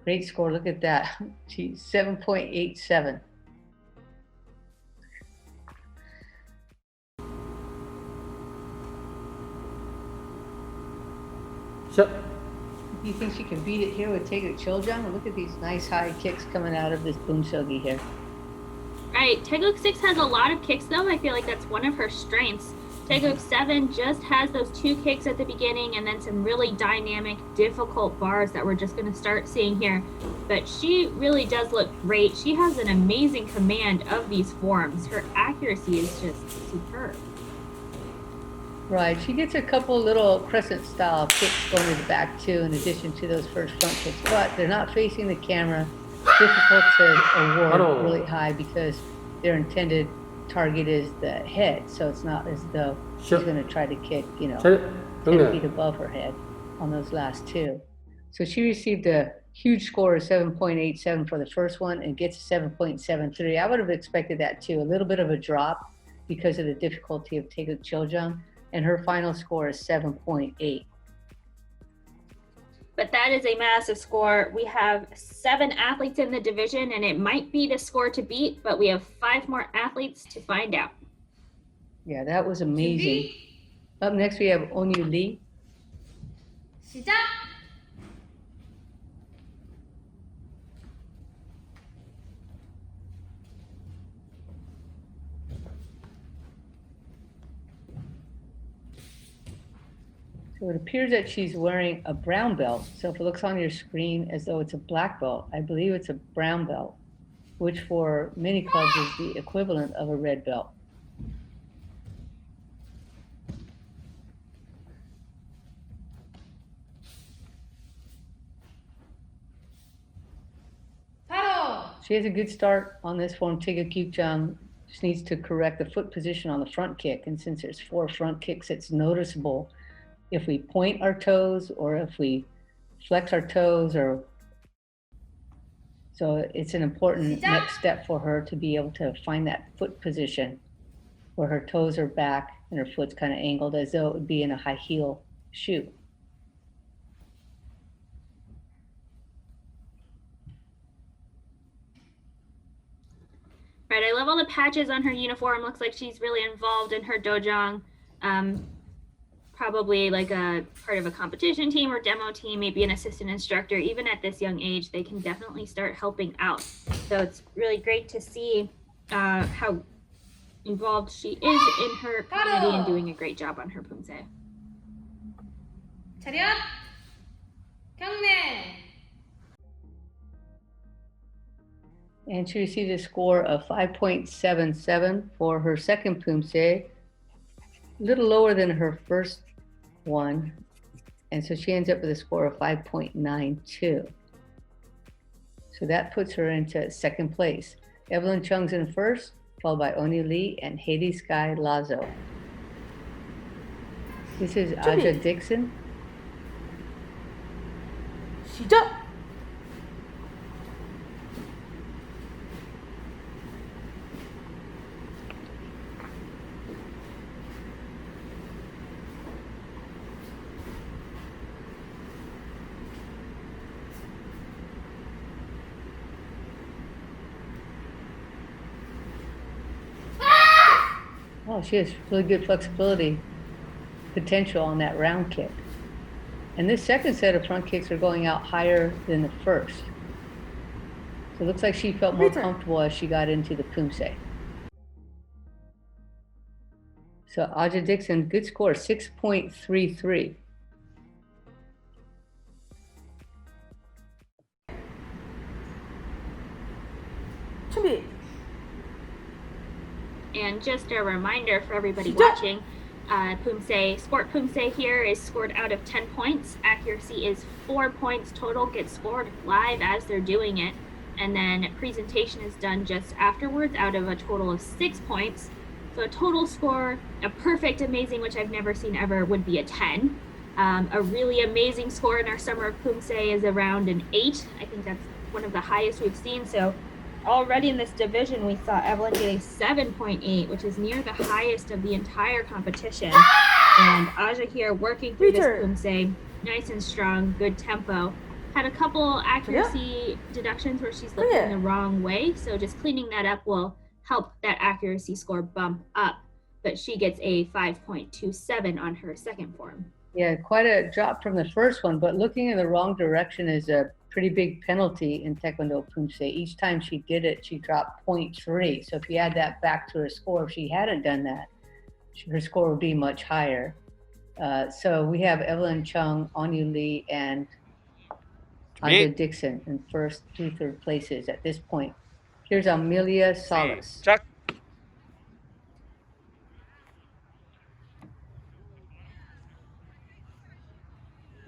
Great score, look at that. She's 7.87. 시작. Do you think she can beat it here with Taeguk Choljang? Look at these nice high kicks coming out of this Poomsogi here. Right, Taeguk 6 has a lot of kicks though. I feel like that's one of her strengths. Taeguk 7 just has those 2 kicks at the beginning and then some really dynamic, difficult bars that we're just going to start seeing here. But she really does look great. She has an amazing command of these forms. Her accuracy is just superb. Right, she gets a couple little crescent style kicks going to the back too, in addition to those first front kicks, but they're not facing the camera. Difficult to award really high because their intended target is the head, so it's not as though she's going to try to kick, 10 feet above her head on those last 2. So she received a huge score of 7.87 for the first one and gets a 7.73. I would have expected that too, a little bit of a drop because of the difficulty of Taeguk Choljang, and her final score is 7.8. But that is a massive score. We have 7 athletes in the division, and it might be the score to beat, but we have 5 more athletes to find out. Yeah, that was amazing. Up next, we have Onyu Lee. 시작. So it appears that she's wearing a brown belt. So if it looks on your screen as though it's a black belt, I believe it's a brown belt, which for many clubs is the equivalent of a red belt. 바로. She has a good start on this form. Taeguk Gyukjang just needs to correct the foot position on the front kick. And since there's 4 front kicks, it's noticeable if we point our toes or if we flex our toes, or so it's an important next step for her to be able to find that foot position where her toes are back and her foot's kind of angled as though it would be in a high heel shoe. Right, I love all the patches on her uniform. Looks like she's really involved in her dojang. Probably like a part of a competition team or demo team, maybe an assistant instructor. Even at this young age, they can definitely start helping out. So it's really great to see how involved she is in her community and doing a great job on her Poomsae. 차렷! 경례! And she received a score of 5.77 for her second Poomsae, a little lower than her first one. And so she ends up with a score of 5.92. So that puts her into second place. Evelyn Chung's in first, followed by Oni Lee and Haiti Sky Lazo. This is Aja Dixon. 시작. Oh, she has really good flexibility potential on that round kick. And this second set of front kicks are going out higher than the first. So it looks like she felt more comfortable as she got into the Poomsae. So Aja Dixon, good score, 6.33. 준비. And just a reminder for everybody watching, Poomsae, Sport Poomsae here is scored out of 10 points. Accuracy is 4 points total, gets scored live as they're doing it. And then presentation is done just afterwards out of a total of 6 points. So a total score, a perfect amazing, which I've never seen ever, would be a 10. A really amazing score in our Summer of Poomsae is around an 8. I think that's one of the highest we've seen. So already in this division, we saw Evelyn get a 7.8, which is near the highest of the entire competition. And Aja here working through this Poomsae, nice and strong, good tempo. Had a couple accuracy deductions where she's looking the wrong way. So just cleaning that up will help that accuracy score bump up. But she gets a 5.27 on her second form. Yeah, quite a drop from the first one, but looking in the wrong direction is a pretty big penalty in Taekwondo Poomsae. Each time she did it, she dropped 0.3. So if you add that back to her score, if she hadn't done that, her score would be much higher. So we have Evelyn Chung, Anu Lee, and Aja Dixon in first through third places at this point. Here's Amelia Salas. 시작.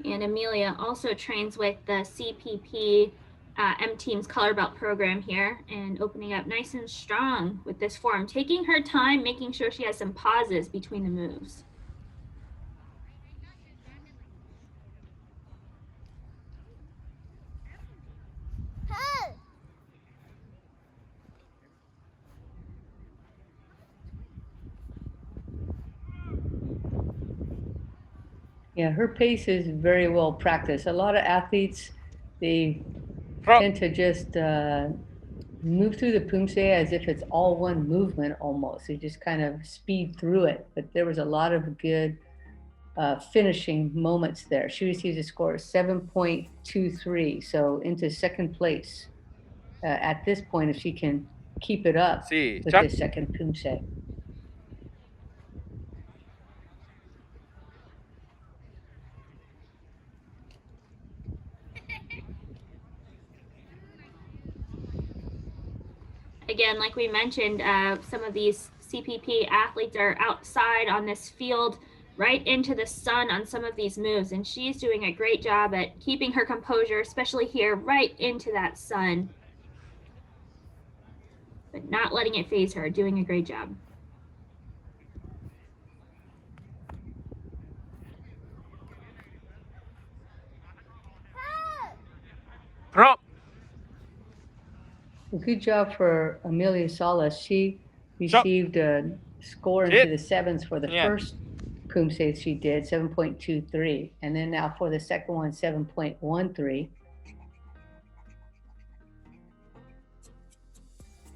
And Amelia also trains with the CPP M-Team's Color Belt program here and opening up nice and strong with this form, taking her time, making sure she has some pauses between the moves. Yeah, her pace is very well practiced. A lot of athletes, they tend to just move through the Poomsae as if it's all one movement almost. They just kind of speed through it. But there was a lot of good finishing moments there. She receives a score of 7.23, so into second place at this point if she can keep it up with this second Poomsae. Again, like we mentioned, some of these CPP athletes are outside on this field right into the sun on some of these moves, and she's doing a great job at keeping her composure, especially here right into that sun, but not letting it phase her, doing a great job. Prop. Well, good job for Amelia Salas. She received a score into the sevens for the first Poomsae she did, 7.23. And then now for the second one, 7.13.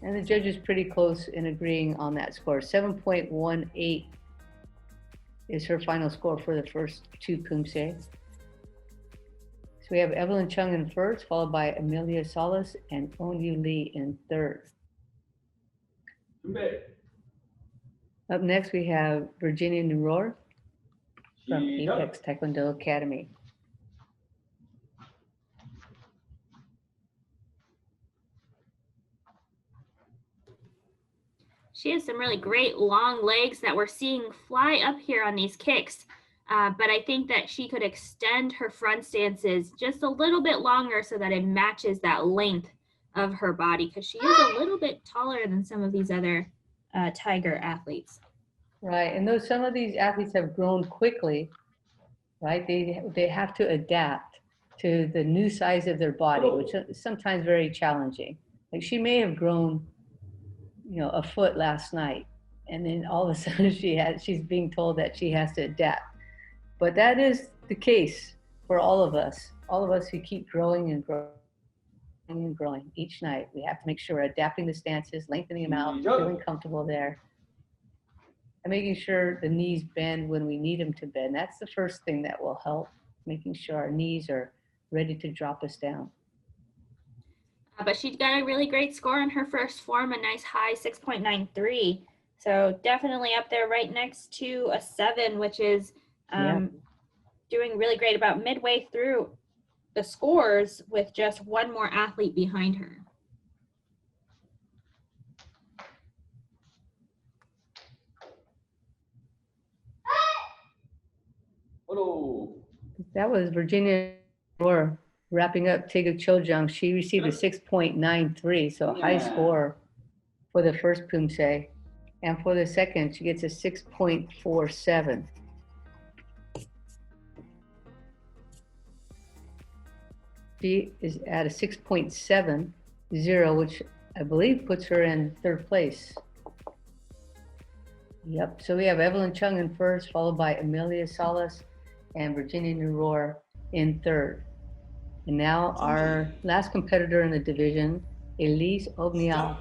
And the judge is pretty close in agreeing on that score. 7.18 is her final score for the first two Poomsae. So we have Evelyn Chung in first, followed by Amelia Salas and Onyu Lee in third. Up next, we have Virginia Nuror from Apex Taekwondo Academy. She has some really great long legs that we're seeing fly up here on these kicks. But I think that she could extend her front stances just a little bit longer so that it matches that length of her body, because she is a little bit taller than some of these other Tiger athletes. Right, and though some of these athletes have grown quickly, right, they have to adapt to the new size of their body, which is sometimes very challenging. Like she may have grown, a foot last night, and then all of a sudden she's being told that she has to adapt. But that is the case for all of us who keep growing and growing and growing each night. We have to make sure we're adapting the stances, lengthening them out, feeling comfortable there, and making sure the knees bend when we need them to bend. That's the first thing that will help, making sure our knees are ready to drop us down. But she got a really great score on her first form, a nice high 6.93. So definitely up there right next to a 7, which is doing really great, about midway through the scores with just one more athlete behind her. That was Virginia Nuror wrapping up Taegu Chojang. She received a 6.93, so a high score for the first Poomsae. And for the second, she gets a 6.47. She is at a 6.70, which I believe puts her in third place. Yep, so we have Evelyn Chung in first, followed by Amelia Salas and Virginia Nuror in third. And now our last competitor in the division, Elise Obnial.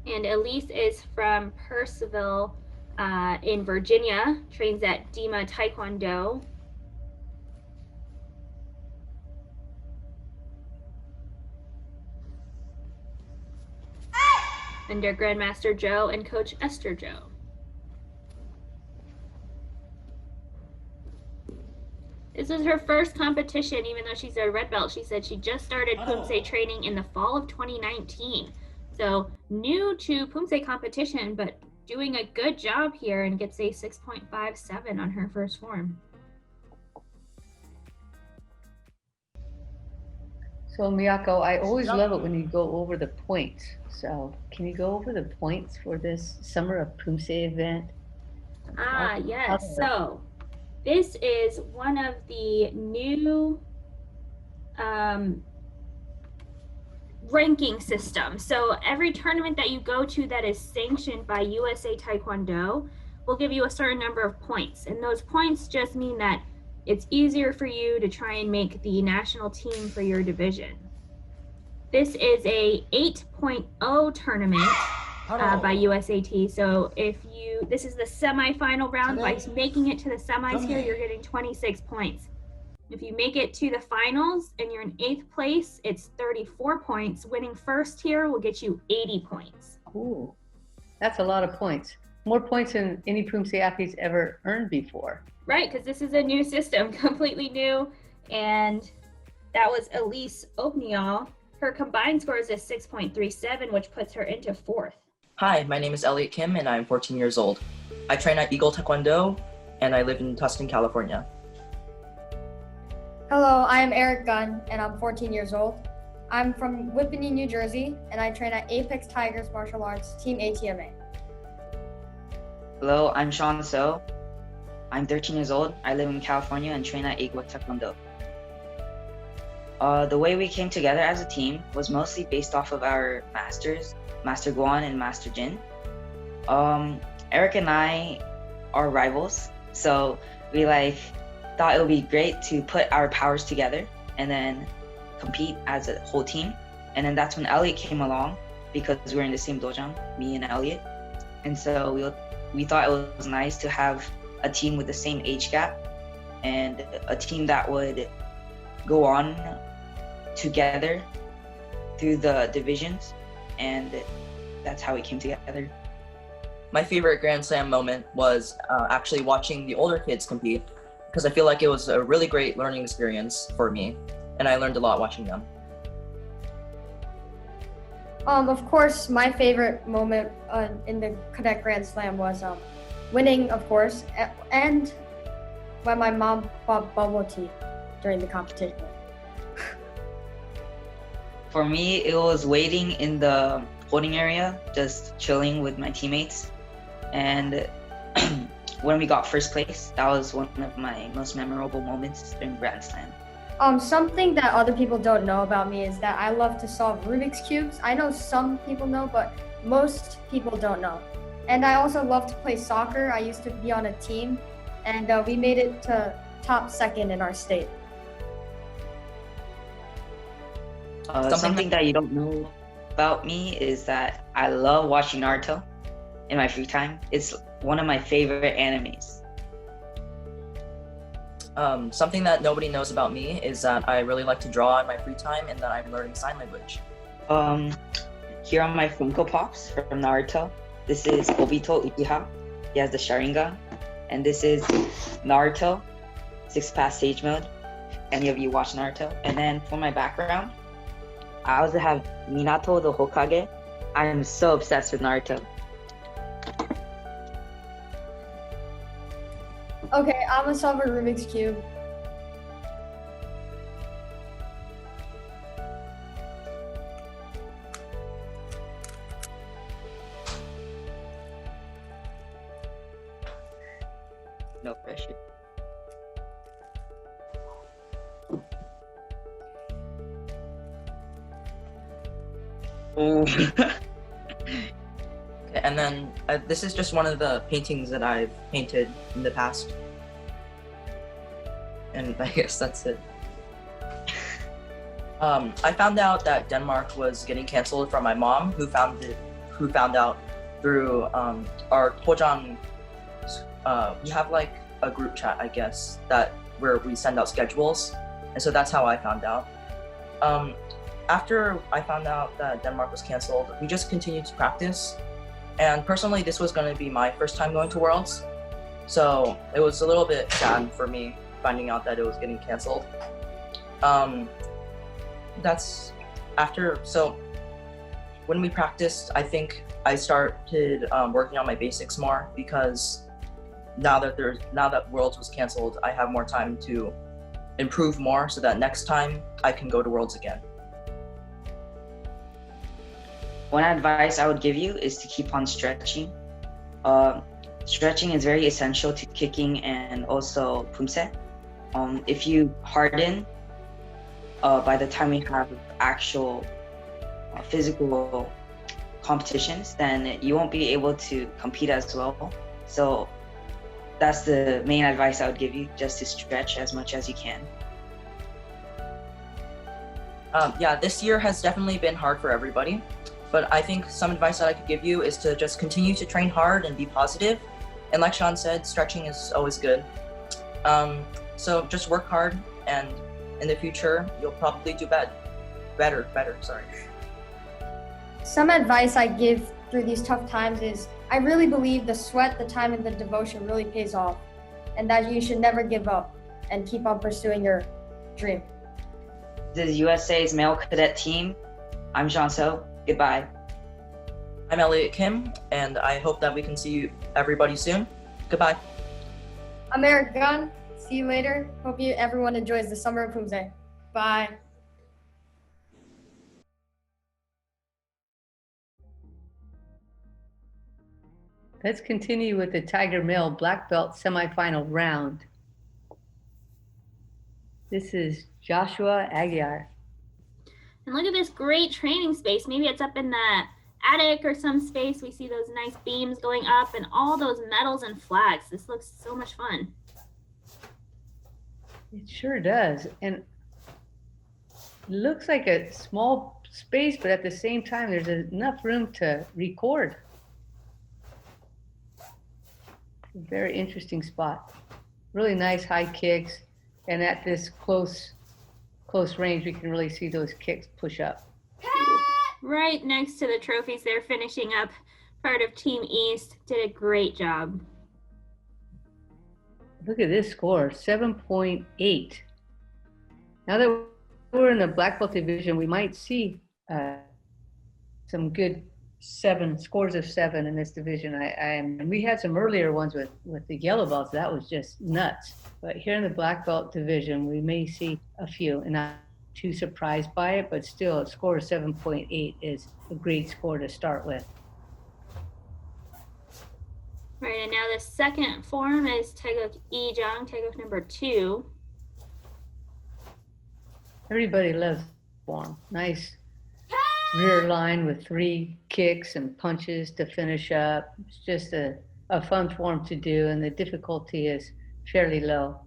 And Elise is from Purcellville in Virginia, trains at Dima Taekwondo. Under Grandmaster Joe and Coach Esther Joe. This is her first competition, even though she's a red belt. She said she just started Poomsae training in the fall of 2019. So new to Poomsae competition, but doing a good job here, and gets a 6.57 on her first form. So Miyako, I always love it when you go over the points. So can you go over the points for this Summer of Poomsae event? Yes. So this is one of the new ranking systems. So every tournament that you go to that is sanctioned by USA Taekwondo will give you a certain number of points. And those points just mean that it's easier for you to try and make the national team for your division. This is a 8.0 tournament by USAT. So this is the semifinal round. By making it to the semis here, you're getting 26 points. If you make it to the finals and you're in 8th place, it's 34 points. Winning first here will get you 80 points. Ooh, that's a lot of points. More points than any Poomsae athletes ever earned before. Right, because this is a new system, completely new. And that was Elise Obnial. Her combined score is a 6.37, which puts her into 4th. Hi, my name is Elliot Kim, and I'm 14 years old. I train at Eagle Taekwondo, and I live in Tustin, California. Hello, I am Eric Gunn, and I'm 14 years old. I'm from Whippany, New Jersey, and I train at Apex Tigers Martial Arts, Team ATMA. Hello, I'm Sean So. I'm 13 years old. I live in California and train at Eagle Taekwondo. The way we came together as a team was mostly based off of our masters, Master Guan and Master Jin. Eric and I are rivals, so we thought it would be great to put our powers together and then compete as a whole team. And then that's when Elliot came along, because we were in the same dojang, me and Elliot. And so we thought it was nice to have a team with the same age gap and a team that would go on together through the divisions, and that's how we came together. My favorite Grand Slam moment was actually watching the older kids compete, because I feel like it was a really great learning experience for me, and I learned a lot watching them. Of course, my favorite moment in the Cadet Grand Slam was winning, of course, and when my mom bought bubble tea during the competition. For me, it was waiting in the holding area, just chilling with my teammates. And when we got first place, that was one of my most memorable moments during Grand Slam. Something that other people don't know about me is that I love to solve Rubik's Cubes. I know some people know, but most people don't know. And I also love to play soccer. I used to be on a team, and we made it to top second in our state. Something that you don't know about me is that I love watching Naruto in my free time. It's one of my favorite animes. Something that nobody knows about me is that I really like to draw in my free time and that I'm learning sign language. Here are my Funko Pops from Naruto. This is Obito Uchiha. He has the Sharingan. And this is Naruto, 6-pass Sage Mode. Any of you watch Naruto? And then for my background, I also have Minato the Hokage. I am so obsessed with Naruto. Okay, I'm gonna solve a Rubik's Cube. No pressure. Oh. And then this is just one of the paintings that I've painted in the past. And I guess that's it. I found out that Denmark was getting canceled from my mom, who found out through our Hojang. We have like a group chat, I guess, where we send out schedules, and so that's how I found out. After I found out that Denmark was canceled, we just continued to practice. And personally, this was going to be my first time going to Worlds, so it was a little bit sad for me finding out that it was getting canceled. That's after. So when we practiced, I think I started working on my basics more, because now that Worlds was canceled, I have more time to improve more, so that next time I can go to Worlds again. One advice I would give you is to keep on stretching. Stretching is very essential to kicking and also Poomsae. If you harden, by the time we have actual physical competitions, then you won't be able to compete as well. So that's the main advice I would give you, just to stretch as much as you can. Yeah, this year has definitely been hard for everybody. But I think some advice that I could give you is to just continue to train hard and be positive. And like Sean said, stretching is always good. So just work hard, and in the future, you'll probably do better. Some advice I give through these tough times is I really believe the sweat, the time, and the devotion really pays off, and that you should never give up and keep on pursuing your dream. This is USA's male cadet team. I'm Jean So. Goodbye. I'm Elliot Kim, and I hope that we can see everybody soon. Goodbye. I'm Eric Gunn. See you later. Hope everyone enjoys the Summer of Poomsae. Bye. Let's continue with the Tiger Male Black Belt semifinal round. This is Joshua Aguiar. And look at this great training space. Maybe it's up in the attic or some space. We see those nice beams going up and all those medals and flags. This looks so much fun. It sure does. And it looks like a small space, but at the same time, there's enough room to record. Very interesting spot. Really nice high kicks. And at this close close range, we can really see those kicks push up. Right next to the trophies there, finishing up part of Team East. Did a great job. Look at this score, 7.8. Now that we're in the black belt division, we might see some good scores of 7 in this division. And we had some earlier ones with the yellow belts. That was just nuts. But here in the black belt division, we may see a few, and not too surprised by it, but still a score of 7.8 is a great score to start with. Right, and now the second form is Taeguk Ijang, Taeguk number 2. Everybody loves form. Nice rear line with 3 kicks and punches to finish up. It's just a fun form to do, and the difficulty is fairly low.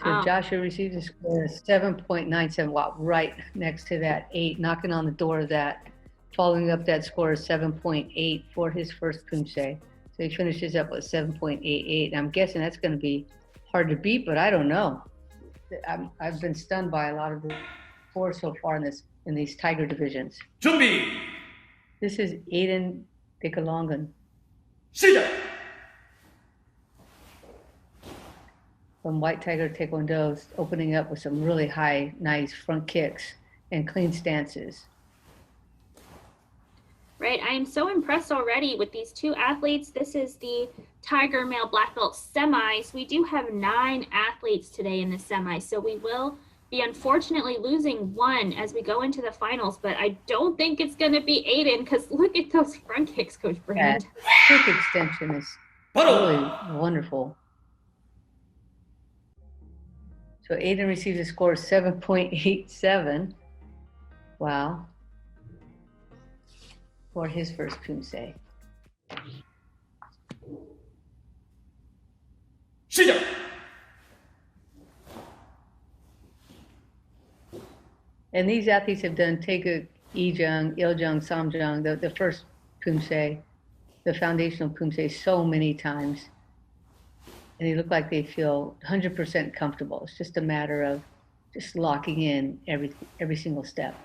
So Joshua receives a score of 7.97. Wow, right next to that 8, knocking on the door of that. Following up that score of 7.8 for his first Poomsae. So he finishes up with 7.88. I'm guessing that's going to be hard to beat, but I don't know. I've been stunned by a lot of the scores so far in these Tiger divisions. 준비. This is Aiden Dikalongan. 시작. From White Tiger Taekwondo, opening up with some really high, nice front kicks and clean stances. Right, I am so impressed already with these 2 athletes. This is the Tiger Male Black Belt semis. We do have 9 athletes today in the semis, so we will be unfortunately losing 1 as we go into the finals, but I don't think it's going to be Aiden, because look at those front kicks, Coach Brand. Kick extension is really wonderful. So Aiden receives a score of 7.87. Wow. For his first Poomsae. 시작. And these athletes have done Taeguk, Ijang, Iljang, Samjang, the first Poomsae, the foundational Poomsae, so many times. And they look like they feel 100% comfortable. It's just a matter of just locking in every single step.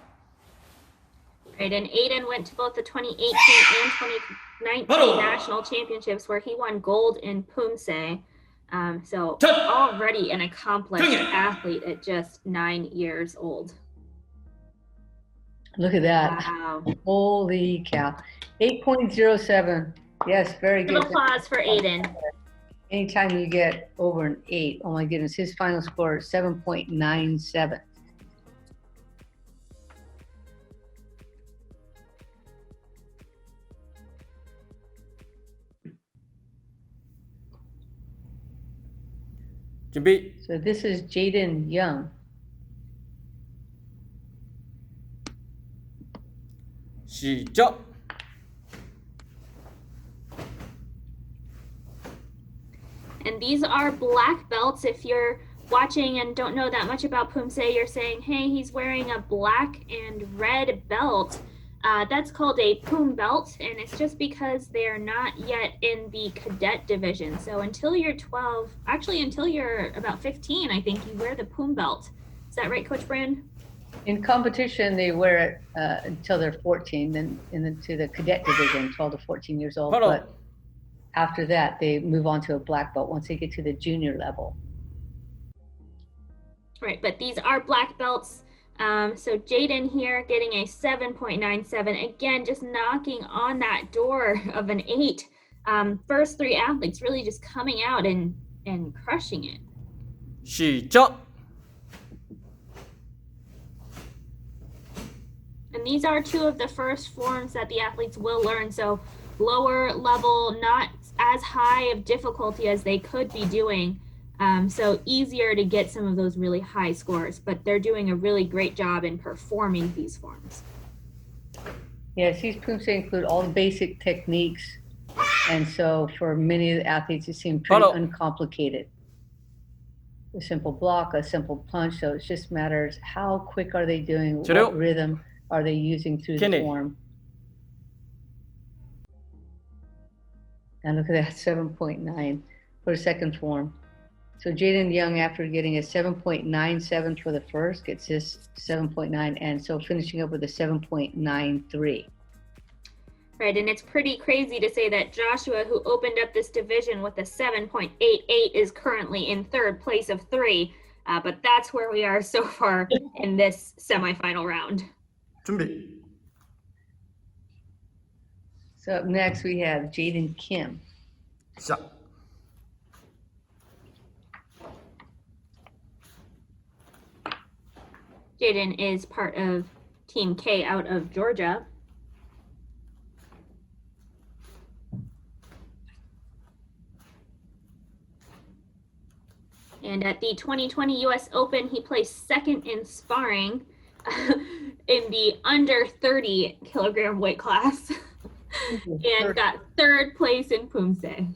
Right, and Aiden went to both the 2018 and 2019 national championships where he won gold in Poomsae. So already an accomplished athlete at just 9 years old. Look at that. Wow. Holy cow. 8.07. Yes, very good. Applause for Aiden. Anytime you get over an 8, oh my goodness, his final score is 7.97. 준비. So this is Jaden Young. 시작. And these are black belts. If you're watching and don't know that much about Poomsae, you're saying, hey, he's wearing a black and red belt. That's called a Poom belt, and it's just because they're not yet in the cadet division. So until you're 12, actually until you're about 15, I think you wear the Poom belt. Is that right, Coach Brand? In competition, they wear it until they're 14, then into the cadet division, 12 to 14 years old. But after that, they move on to a black belt once they get to the junior level. Right, but these are black belts. So Jaden here getting a 7.97. Again, just knocking on that door of an 8. First 3 athletes really just coming out and crushing it. 시작. And these are 2 of the first forms that the athletes will learn. So lower level, not as high of difficulty as they could be doing. So easier to get some of those really high scores, but they're doing a really great job in performing these forms. Yes, these Poomsae include all the basic techniques. And so for many of the athletes, it seemed pretty uncomplicated. A simple block, a simple punch. So it just matters how quick are they doing, what rhythm are they using through the form. And look at that, 7.9 for a second form. So Jaden Young, after getting a 7.97 for the first, gets this 7.9, and so finishing up with a 7.93. Right, and it's pretty crazy to say that Joshua, who opened up this division with a 7.88, is currently in third place of 3. But that's where we are so far in this semifinal round. 준비. So up next we have Jaden Kim. 시작. Jaden is part of Team K out of Georgia. And at the 2020 US Open, he placed second in sparring in the under 30 kilogram weight class and got third place in Poomsae.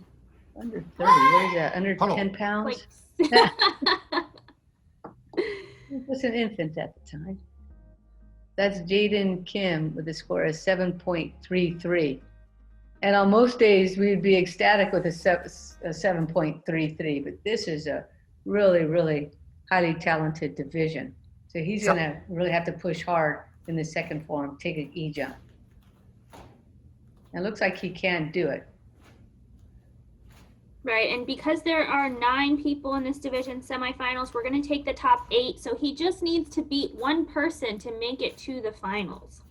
Under 30, what is that? Under 10 pounds? He was an infant at the time. That's Jaden Kim with a score of 7.33. And on most days, we would be ecstatic with a 7.33, but this is a really, really highly talented division. So he's going to really have to push hard in the second form, take an E-jump. It looks like he can do it. Right, and because there are 9 people in this division semifinals, we're going to take the top 8. So he just needs to beat one person to make it to the finals.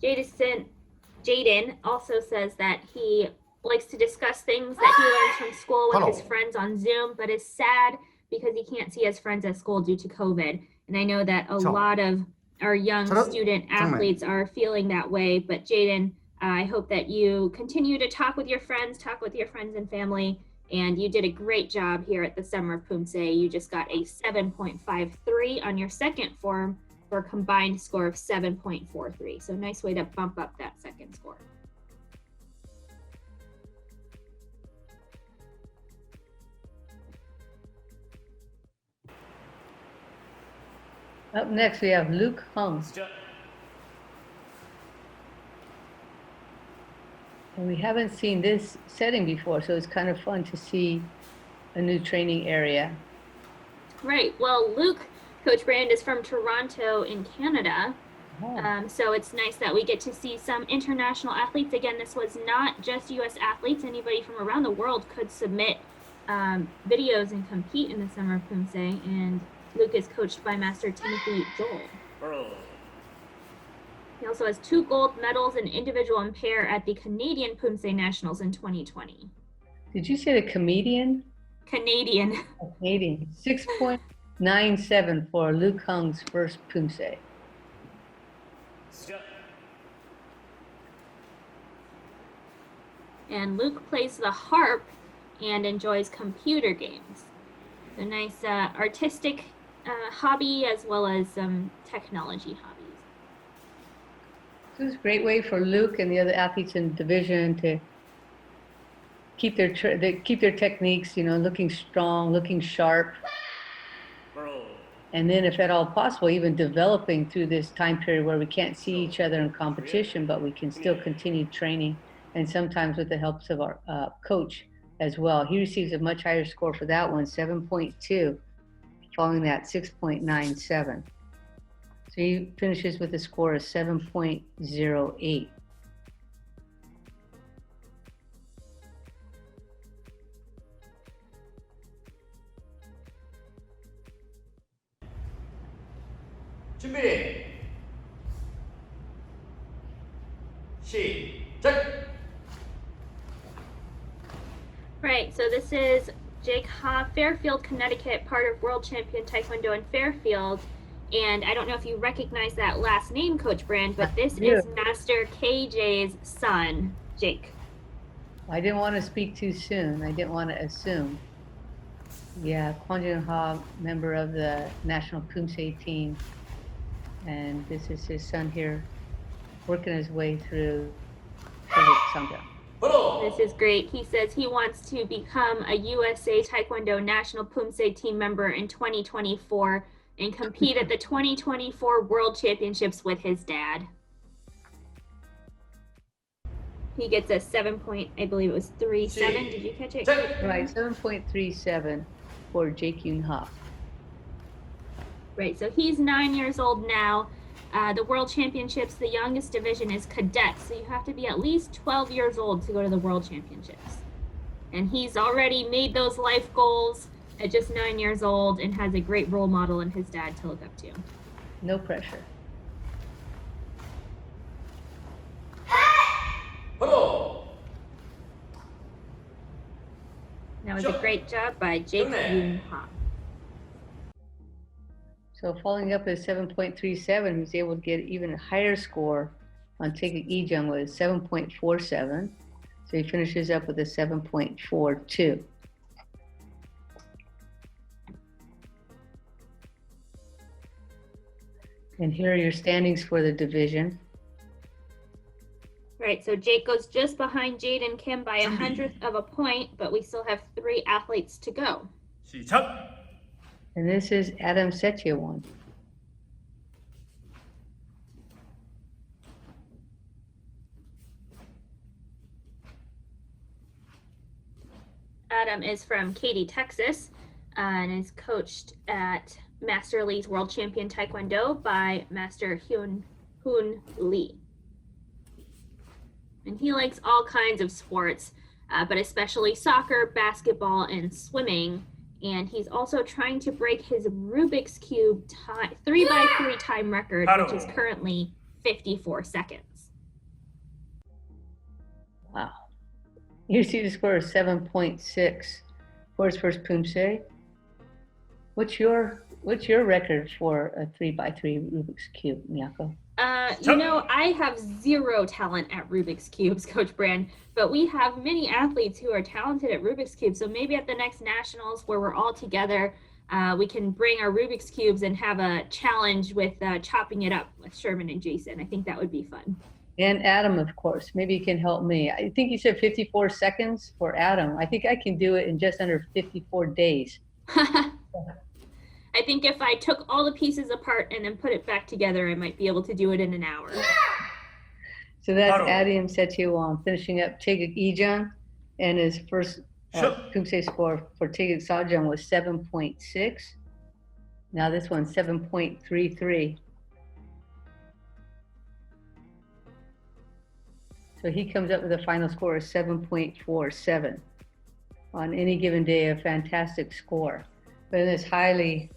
Jaden also says that he likes to discuss things that he learns from school with his friends on Zoom, but is sad because he can't see his friends at school due to COVID. And I know that a lot of our young student athletes are feeling that way, but Jaden, I hope that you continue to talk with your friends and family, and you did a great job here at the Summer of Poomsae. You just got a 7.53 on your second form for a combined score of 7.43. So nice way to bump up that second score. Up next, we have Luke Hung. And we haven't seen this setting before, so it's kind of fun to see a new training area. Right. Well, Luke, Coach Brand, is from Toronto in Canada. So it's nice that we get to see some international athletes. Again, this was not just U.S. athletes. Anybody from around the world could submit videos and compete in the Summer of Poomsae. And Luke is coached by Master Timothy Joel. He also has 2 gold medals in individual and pair at the Canadian Poomsae Nationals in 2020. Did you say the comedian? Canadian. Canadian. 6.97 for Luke Hung's first Poomsae. And Luke plays the harp and enjoys computer games. A nice artistic hobby as well as some technology hobbies. This is a great way for Luke and the other athletes in the division to keep their techniques, looking strong, looking sharp. And then if at all possible, even developing through this time period where we can't see each other in competition, but we can still continue training, and sometimes with the help of our coach as well. He receives a much higher score for that one, 7.2, following that 6.97. So he finishes with a score of 7.08. 준비. 시작. Right, so this is Jake Ha, Fairfield, Connecticut, part of World Champion Taekwondo in Fairfield. And I don't know if you recognize that last name, Coach Brand, but this is Master KJ's son, Jake. I didn't want to speak too soon. I didn't want to assume. Yeah, Kwon Jun Ha, member of the National Poomsae team. And this is his son here, working his way through Sangha. This is great. He says he wants to become a USA Taekwondo National Poomsae team member in 2024 and compete at the 2024 World Championships with his dad. He gets a 7.37. Did you catch it? Right, 7.37 for Jake Yoon Ha. Right, so he's 9 years old now. The World Championships, the youngest division is cadets, so you have to be at least 12 years old to go to the World Championships. And he's already made those life goals at just 9 years old and has a great role model in his dad to look up to. No pressure. That was a great job by Jake Yoon Ha. So following up at 7.37, he's able to get even a higher score on Taeguk Ijung with 7.47. So he finishes up with a 7.42. And here are your standings for the division. Right, so Jake goes just behind Jade and Kim by 100th of a point, but we still have 3 athletes to go. 시작. And this is Adam Setyewan. Adam is from Katy, Texas, and is coached at Master Lee's World Champion Taekwondo by Master Hoon Lee. And he likes all kinds of sports, but especially soccer, basketball, and swimming. And he's also trying to break his Rubik's Cube 3x3 time record, which is currently 54 seconds. Wow. You see the score is 7.6 for his first Poomsae. What's your record for a 3x3 Rubik's Cube, Miyako? You know, I have zero talent at Rubik's Cubes, Coach Brand, but we have many athletes who are talented at Rubik's Cubes. So maybe at the next nationals where we're all together, we can bring our Rubik's Cubes and have a challenge with chopping it up with Sherman and Jason. I think that would be fun. And Adam, of course. Maybe you can help me. I think you said 54 seconds for Adam. I think I can do it in just under 54 days. I think if I took all the pieces apart and then put it back together, I might be able to do it in an hour. So that's Adam Setyewan finishing up Taeguk Ijung, and his first Poomsae score for Taeguk Sajung was 7.6. Now this one's 7.33. So he comes up with a final score of 7.47. On any given day, a fantastic score. But in this highly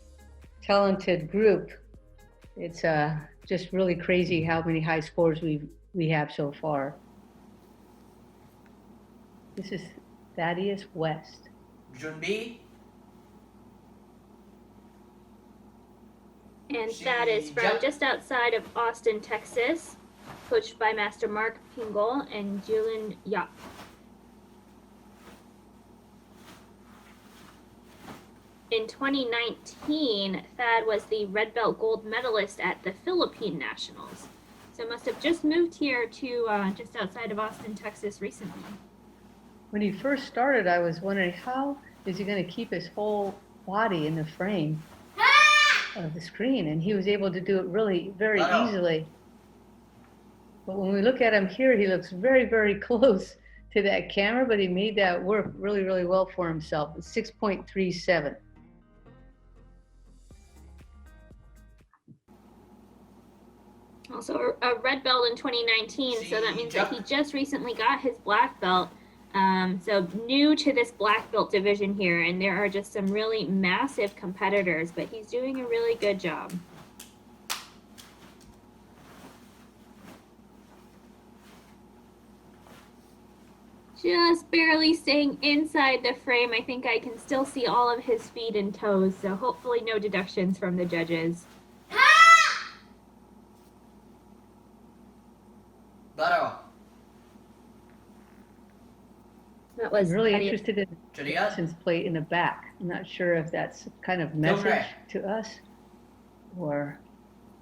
talented group, it's just really crazy how many high scores we have so far. This is Thaddeus West. 준비. And that is from just outside of Austin, Texas, coached by Master Mark Pingol and Julin Yap. In 2019, Thad was the red belt gold medalist at the Philippine Nationals. So must have just moved here to just outside of Austin, Texas recently. When he first started, I was wondering how is he going to keep his whole body in the frame of the screen, and he was able to do it really very easily. But when we look at him here, he looks very, very close to that camera, but he made that work really, really well for himself. 6.37. Also a red belt in 2019, so that means that he just recently got his black belt. So new to this black belt division here, and there are just some really massive competitors, but he's doing a really good job. Just barely staying inside the frame. I think I can still see all of his feet and toes, so hopefully no deductions from the judges. That was I'm really interested in the license plate in the back. I'm not sure if that's kind of message to us or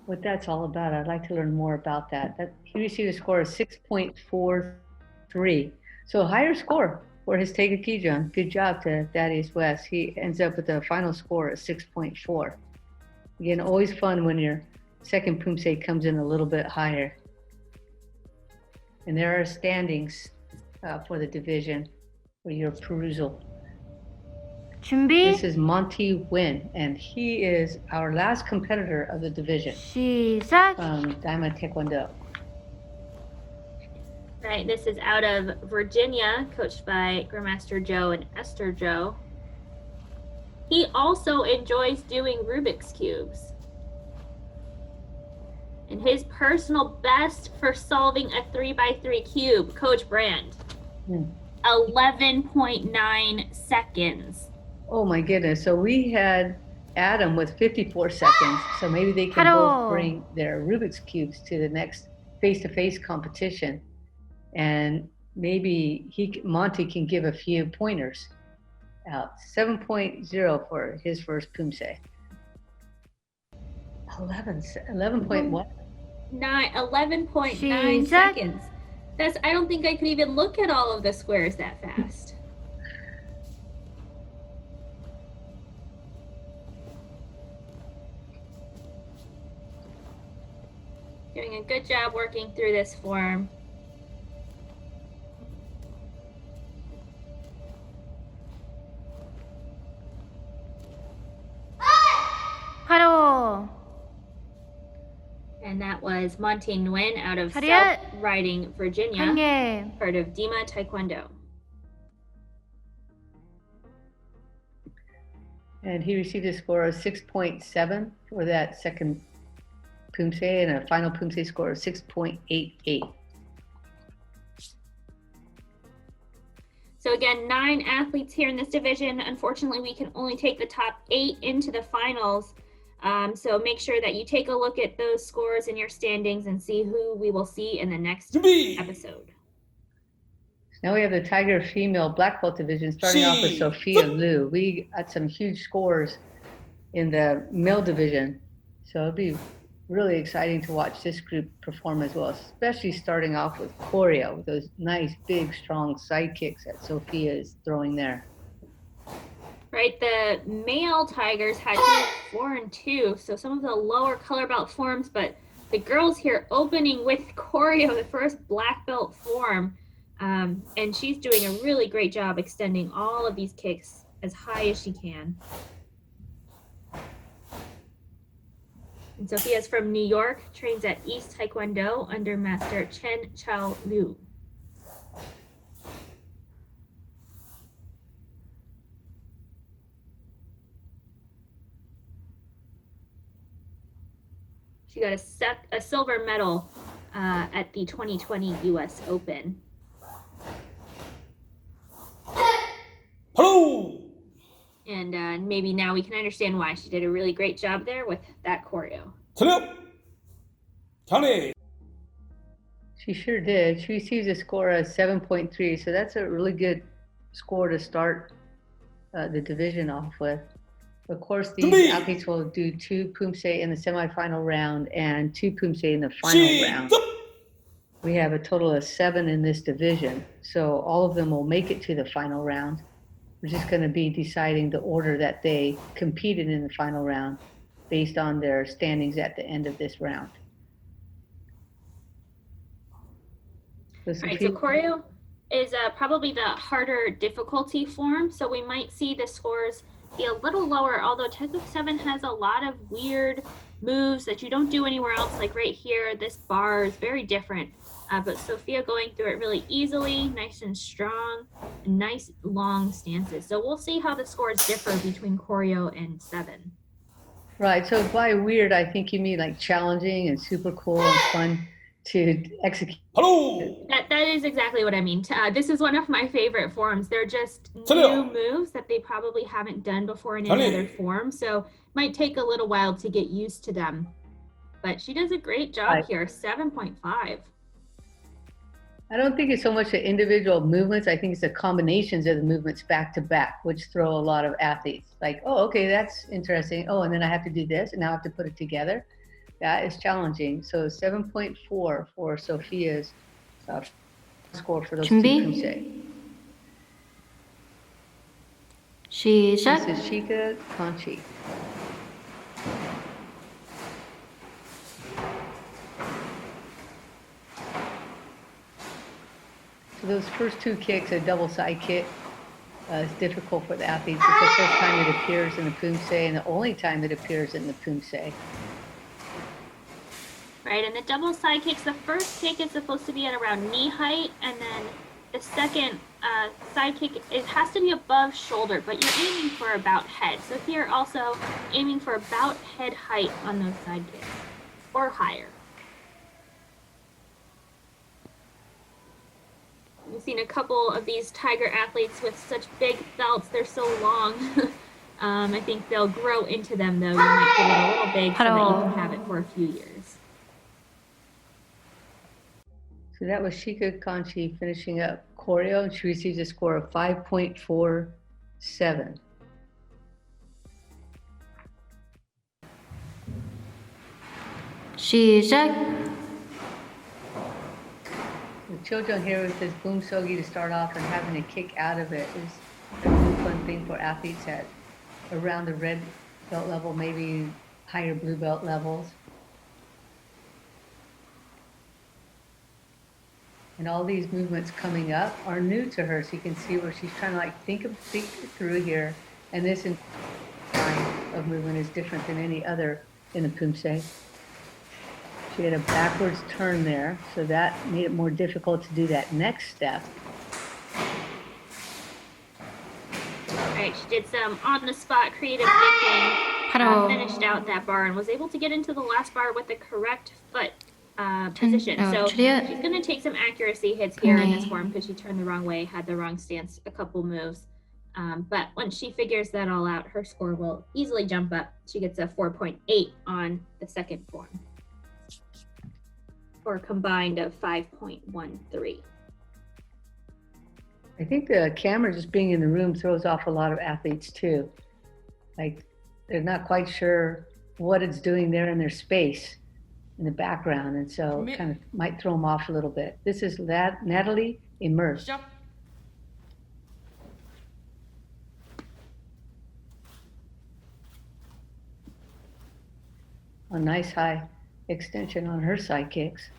what that's all about. I'd like to learn more about that. He received a score of 6.43. So a higher score for his Taeguk Ijung. Good job to Thaddeus West. He ends up with a final score of 6.4. Again, always fun when your second Poomsae comes in a little bit higher. And there are standings for the division for your perusal. 준비. This is Monty Nguyen, and he is our last competitor of the division 시작. from Diamond Taekwondo. Right, this is out of Virginia, coached by Grandmaster Joe and Esther Joe. He also enjoys doing Rubik's Cubes. And his personal best for solving a 3x3 cube, Coach Brand, 11.9 seconds. Oh my goodness. So we had Adam with 54 seconds. So maybe they can both bring their Rubik's Cubes to the next face-to-face competition. And maybe Monty can give a few pointers out. 7.0 for his first Poomsae. 11.1? 11.9 seconds. I don't think I could even look at all of the squares that fast. Doing a good job working through this form. And that was Monty Nguyen out of South Riding, Virginia, part of Dima Taekwondo. And he received a score of 6.7 for that second Poomsae and a final Poomsae score of 6.88. So again, 9 athletes here in this division. Unfortunately, we can only take the top 8 into the finals. So make sure that you take a look at those scores in your standings and see who we will see in the next episode. Now we have the Tiger female black belt division, starting off with Sophia Liu. We got some huge scores in the male division, so it'll be really exciting to watch this group perform as well, especially starting off with choreo, with those nice, big, strong side kicks that Sophia is throwing there. Right, the male Tigers had 4 and 2, so some of the lower color belt forms, but the girls here opening with choreo, the first black belt form, and she's doing a really great job extending all of these kicks as high as she can. And Sophia's from New York, trains at East Taekwondo under Master Chen Chao Liu. She got a silver medal at the 2020 U.S. Open. Hello! And maybe now we can understand why she did a really great job there with that choreo. She sure did. She received a score of 7.3, so that's a really good score to start the division off with. Of course, these athletes will do 2 Poomsae in the semifinal round and 2 Poomsae in the final round. We have a total of 7 in this division, so all of them will make it to the final round. We're just going to be deciding the order that they competed in the final round based on their standings at the end of this round. All right, so choreo is probably the harder difficulty form, so we might see the scores be a little lower, although Taekwondo 7 has a lot of weird moves that you don't do anywhere else, like right here. This bar is very different, but Sophia going through it really easily, nice and strong, and nice long stances. So we'll see how the scores differ between choreo and 7. Right, so by weird, I think you mean like challenging and super cool and fun to execute. Hello! That is exactly what I mean. This is one of my favorite forms. They're just new moves that they probably haven't done before in any other form, so it might take a little while to get used to them. But she does a great job here, 7.5. I don't think it's so much the individual movements. I think it's the combinations of the movements back to back, which throw a lot of athletes. Like, oh, okay, that's interesting. Oh, and then I have to do this, and now I have to put it together. That is challenging. So 7.4 for Sophia's score for those 2 Poomsae. 시작. This is Shika Conchi. those first two kicks, a double side kick, is difficult for the athletes. It's the first time it appears in the Poomsae and the only time it appears in the Poomsae. Right, and the double side kicks, the first kick is supposed to be at around knee height, and then the second side kick, it has to be above shoulder, but you're aiming for about head. So here also aiming for about head height on those side kicks, or higher. We've seen a couple of these Tiger athletes with such big belts, they're so long. I think they'll grow into them though. You might get it a little big so that you can have it for a few years. So that was Shika Kanchi finishing up choreo, and she receives a score of 5.47. 시작. The children here with this Poomsae to start off and having a kick out of it is a really fun thing for athletes at around the red belt level, maybe higher blue belt levels. And all these movements coming up are new to her, so you can see where she's trying to like think through here. And this line of movement is different than any other in the Poomsae. She had a backwards turn there, so that made it more difficult to do that next step. All right, she did some on-the-spot creative thinking, finished out that bar, and was able to get into the last bar with the correct foot position. So she's going to take some accuracy hits here in this form because she turned the wrong way, had the wrong stance, a couple moves. But once she figures that all out, her score will easily jump up. She gets a 4.8 on the second form, or a combined of 5.13. I think the camera just being in the room throws off a lot of athletes too. Like they're not quite sure what it's doing there in their space in the background, and so it kind of might throw them off a little bit. This is Natalie Immersed. A nice high extension on her side kicks.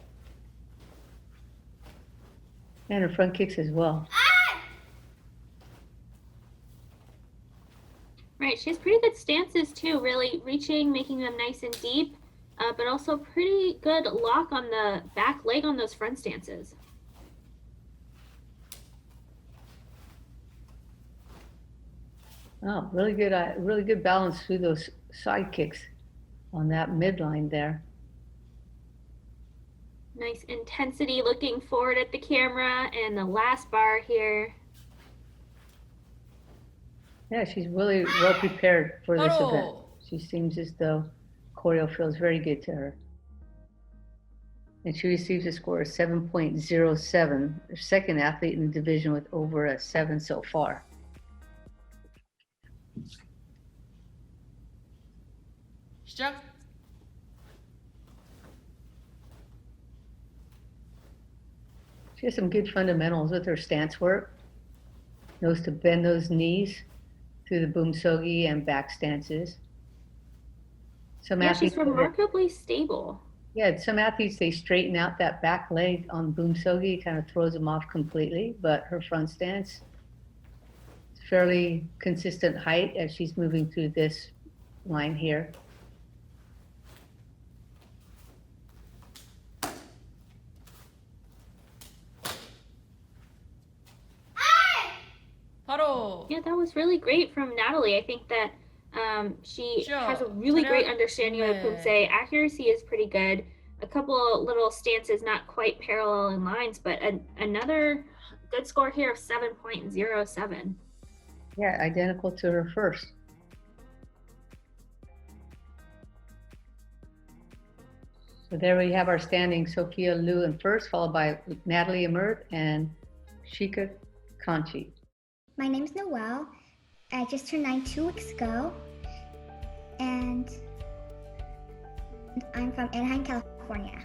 And her front kicks as well. Right, she has pretty good stances too, really reaching, making them nice and deep, but also pretty good lock on the back leg on those front stances. Oh, really good balance through those side kicks on that midline there. Nice intensity looking forward at the camera, and the last bar here. Yeah, she's really well prepared for this event. She seems as though choreo feels very good to her. And she receives a score of 7.07, the second athlete in the division with over a 7 so far. 시작. She has some good fundamentals with her stance work. Knows to bend those knees through the Poomsae and back stances. She's remarkably stable. Yeah, some athletes, they straighten out that back leg on Poomsae, kind of throws them off completely, but her front stance is fairly consistent height as she's moving through this line here. Yeah, that was really great from Natalie. I think that she has a really great understanding of Poomsae. Accuracy is pretty good. A couple little stances not quite parallel in lines, but another good score here of 7.07. Yeah, identical to her first. So there we have our standing: Sophia Liu in first, followed by Natalie Amert and Shika Kanchi. My name's Noelle. I just turned 9 2 weeks ago, and I'm from Anaheim, California.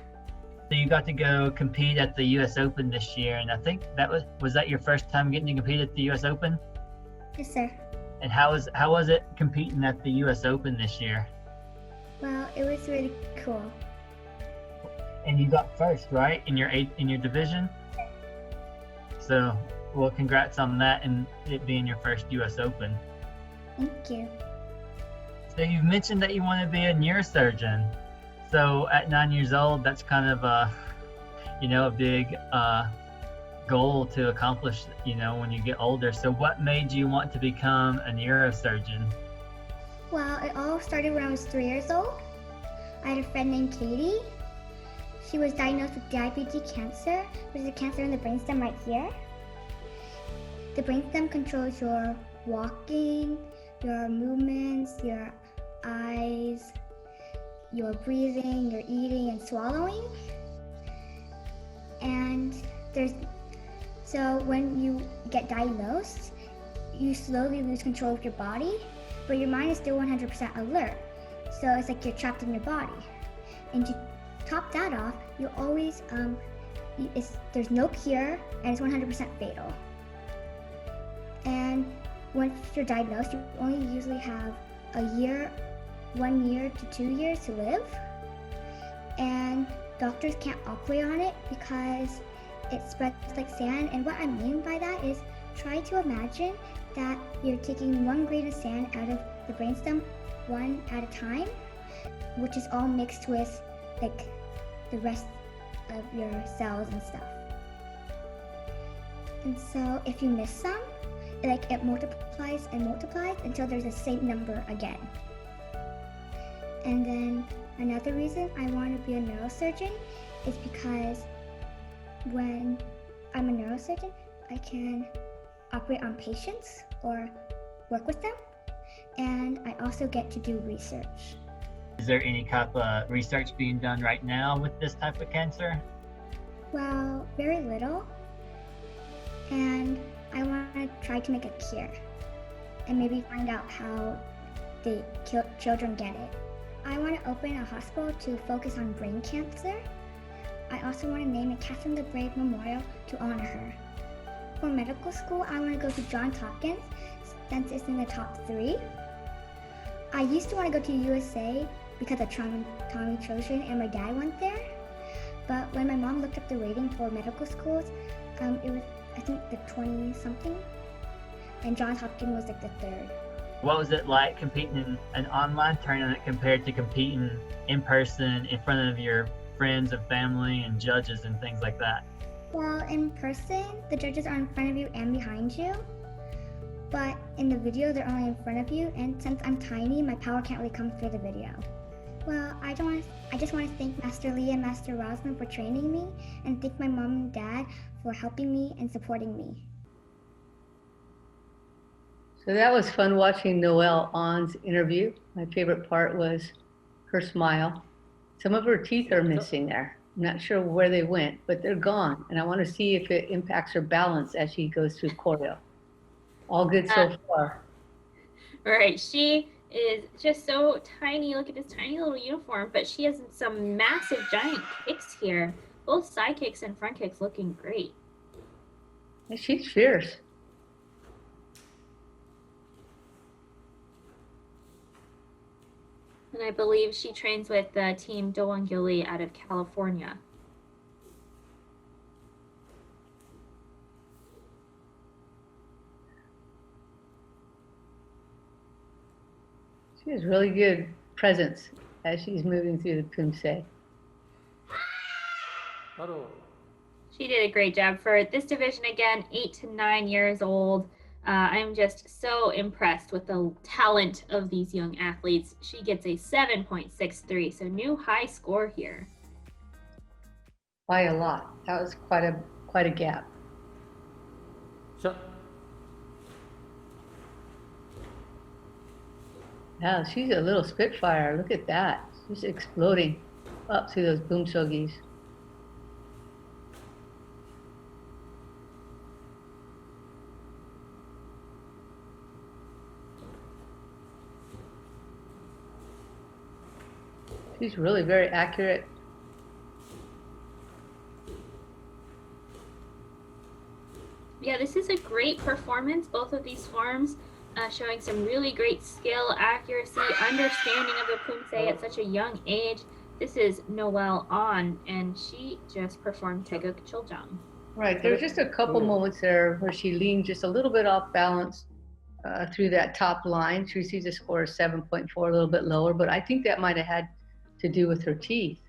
So you got to go compete at the U.S. Open this year, and I think that was that your first time getting to compete at the U.S. Open? Yes, sir. And how was it competing at the U.S. Open this year? Well, it was really cool. And you got first, right, in your division? So, well, congrats on that and it being your first U.S. Open. Thank you. So you've mentioned that you want to be a neurosurgeon. So at 9 years old, that's kind of a big goal to accomplish, when you get older. So what made you want to become a neurosurgeon? Well, it all started when I was 3 years old. I had a friend named Katie. She was diagnosed with diabetes cancer, which is a cancer in the brainstem right here. The brainstem controls your walking, your movements, your eyes, your breathing, your eating and swallowing. And so when you get diagnosed, you slowly lose control of your body, but your mind is still 100% alert. So it's like you're trapped in your body. And to top that off, you always, there's no cure and it's 100% fatal. And once you're diagnosed, you only usually have 1 year to 2 years to live. And doctors can't operate on it because it spreads like sand. And what I mean by that is try to imagine that you're taking 1 grain of sand out of the brainstem, one at a time, which is all mixed with like the rest of your cells and stuff. And so if you miss some, it multiplies and multiplies until there's the same number again. And then another reason I want to be a neurosurgeon is because when I'm a neurosurgeon, I can operate on patients or work with them, and I also get to do research. Is there any type of research being done right now with this type of cancer? Well, very little, and I want to try to make a cure and maybe find out how the children get it. I want to open a hospital to focus on brain cancer. I also want to name a Catherine the Brave Memorial to honor her. For medical school, I want to go to Johns Hopkins since it's in the top 3. I used to want to go to USA because of Tommy Trojan and my dad went there. But when my mom looked up the rating for medical schools, it was, I think, the 20-something, and Johns Hopkins was like the 3rd. What was it like competing in an online tournament compared to competing in person in front of your friends and family and judges and things like that? Well, in person, the judges are in front of you and behind you. But in the video, they're only in front of you. And since I'm tiny, my power can't really come through the video. Well, I just want to thank Master Lee and Master Rosman for training me, and thank my mom and dad for helping me and supporting me. So that was fun watching Noelle On's interview. My favorite part was her smile. Some of her teeth are missing there. I'm not sure where they went, but they're gone. And I want to see if it impacts her balance as she goes through choreo. All good so far. Right, she is just so tiny. Look at this tiny little uniform, but she has some massive giant kicks here. Both side kicks and front kicks looking great. And she's fierce. And I believe she trains with the team Doanguli out of California. She has really good presence as she's moving through the Poomsae. She did a great job for this division again, 8 to 9 years old. I'm just so impressed with the talent of these young athletes. She gets a 7.63, so new high score here. By a lot. That was quite a gap. Yeah, she's a little spitfire. Look at that. She's exploding up through those boomsogis. She's really very accurate. Yeah, this is a great performance, both of these forms showing some really great skill, accuracy, understanding of the Poomsae at such a young age. This is Noelle On, and she just performed Taeguk Chiljang. Right, there's just a couple moments there where she leaned just a little bit off balance through that top line. She receives a score of 7.4, a little bit lower, but I think that might have had to do with her teeth.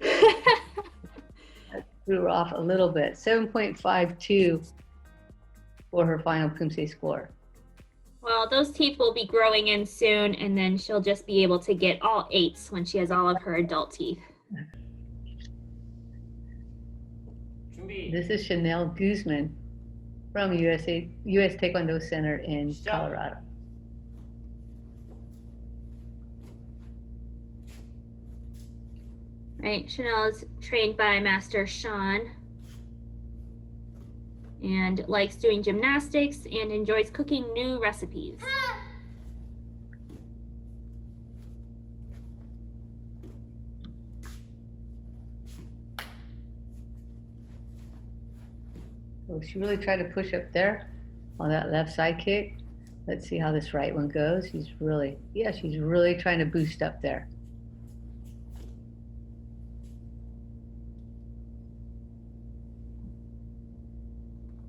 That threw her off a little bit. 7.52 for her final Poomsae score. Well, those teeth will be growing in soon, and then she'll just be able to get all 8s when she has all of her adult teeth. This is Chanel Guzman from US Taekwondo Center in Colorado. Right, Chanel is trained by Master Sean and likes doing gymnastics and enjoys cooking new recipes. So she really tried to push up there on that left side kick. Let's see how this right one goes. She's really trying to boost up there.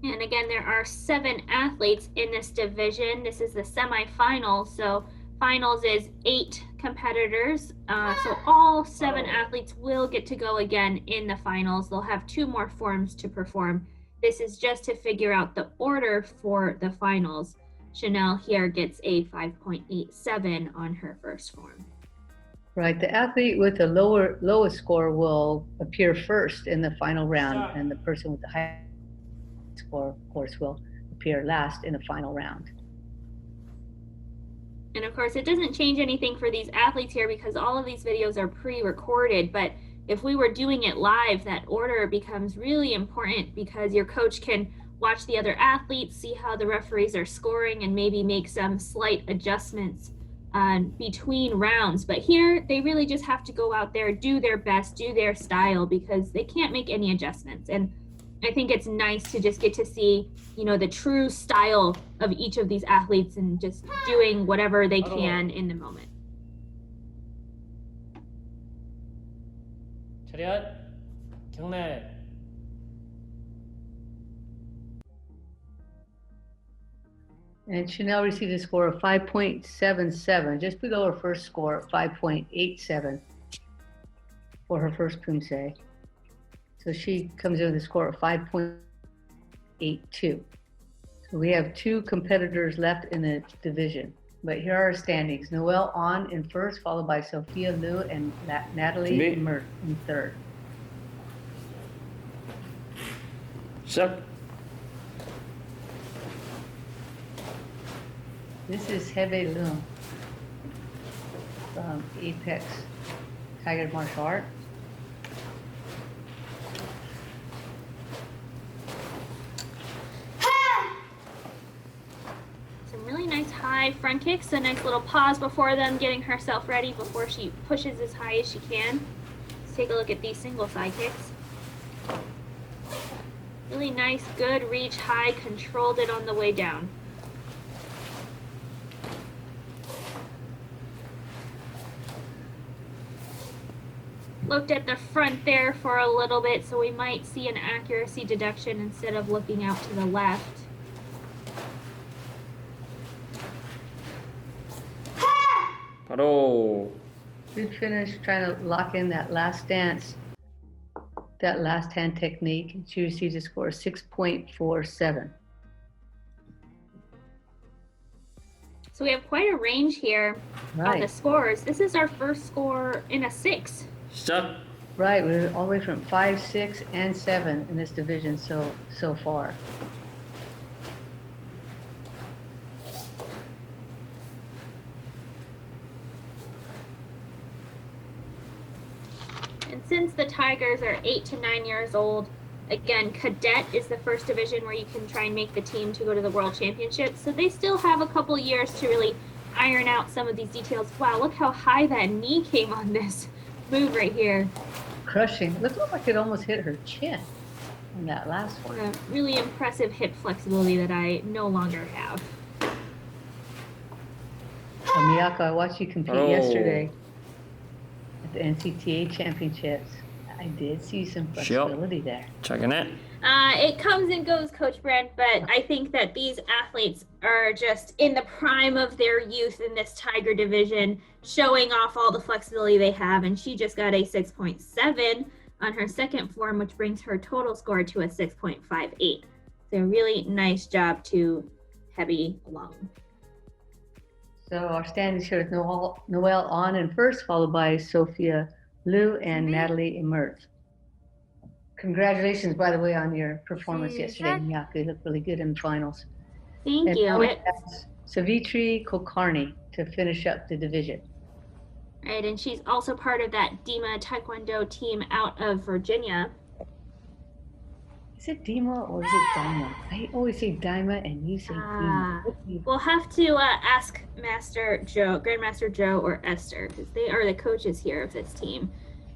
And again, there are 7 athletes in this division. This is the semifinal, so finals is 8 competitors. So all 7 athletes will get to go again in the finals. They'll have 2 more forms to perform. This is just to figure out the order for the finals. Chanel here gets a 5.87 on her first form. Right, the athlete with the lowest score will appear first in the final round, and the person with the highest score, of course, will appear last in the final round. And of course, it doesn't change anything for these athletes here because all of these videos are pre-recorded, but if we were doing it live, that order becomes really important because your coach can watch the other athletes, see how the referees are scoring, and maybe make some slight adjustments between rounds. But here, they really just have to go out there, do their best, do their style, because they can't make any adjustments. And I think it's nice to just get to see, you know, the true style of each of these athletes and just doing whatever they can in the moment. 차렷, 경례. And Chanel received a score of 5.77, just below her first score, 5.87 for her first Poomsae. So she comes in with a score of 5.82. So we have 2 competitors left in the division. But here are our standings. Noelle On in first, followed by Sophia Liu and Natalie Mert in third. 시작. This is Hebe Liu from Apex Tiger Martial Art. Some really nice high front kicks, a nice little pause before them, getting herself ready before she pushes as high as she can. Let's take a look at these single side kicks. Really nice, good reach, high, controlled it on the way down. Looked at the front there for a little bit, so we might see an accuracy deduction instead of looking out to the left. 바로. Good finish, trying to lock in that last dance, that last hand technique. She received a score of 6.47. So we have quite a range here on the scores. This is our first score in a 6. 시작. Right, we're all the way from 5, 6, and 7 in this division so far. And since the Tigers are 8 to 9 years old, again, cadet is the first division where you can try and make the team to go to the World Championships. So they still have a couple years to really iron out some of these details. Wow, look how high that knee came on this move right here. Crushing. Looked like it almost hit her chin on that last one. A really impressive hip flexibility that I no longer have. Miyako, I watched you compete yesterday at the NCTA Championships. I did see some flexibility there. Checking it. It comes and goes, Coach Brent, but I think that these athletes are just in the prime of their youth in this Tiger division, showing off all the flexibility they have. And she just got a 6.7 on her second form, which brings her total score to a 6.58. So really nice job to Hebby Long. So our standings here with Noelle on in first, followed by Sophia Liu and Natalie Emert. Congratulations, by the way, on your performance yesterday, Miyako. You looked really good in the finals. Thank you. Now we have Savitri Kulkarni to finish up the division. Right, and she's also part of that Dima Taekwondo team out of Virginia. Is it Dima or is it Dima? I always say Dima and you say Dima. We'll have to ask Master Joe, Grandmaster Joe or Esther, because they are the coaches here of this team.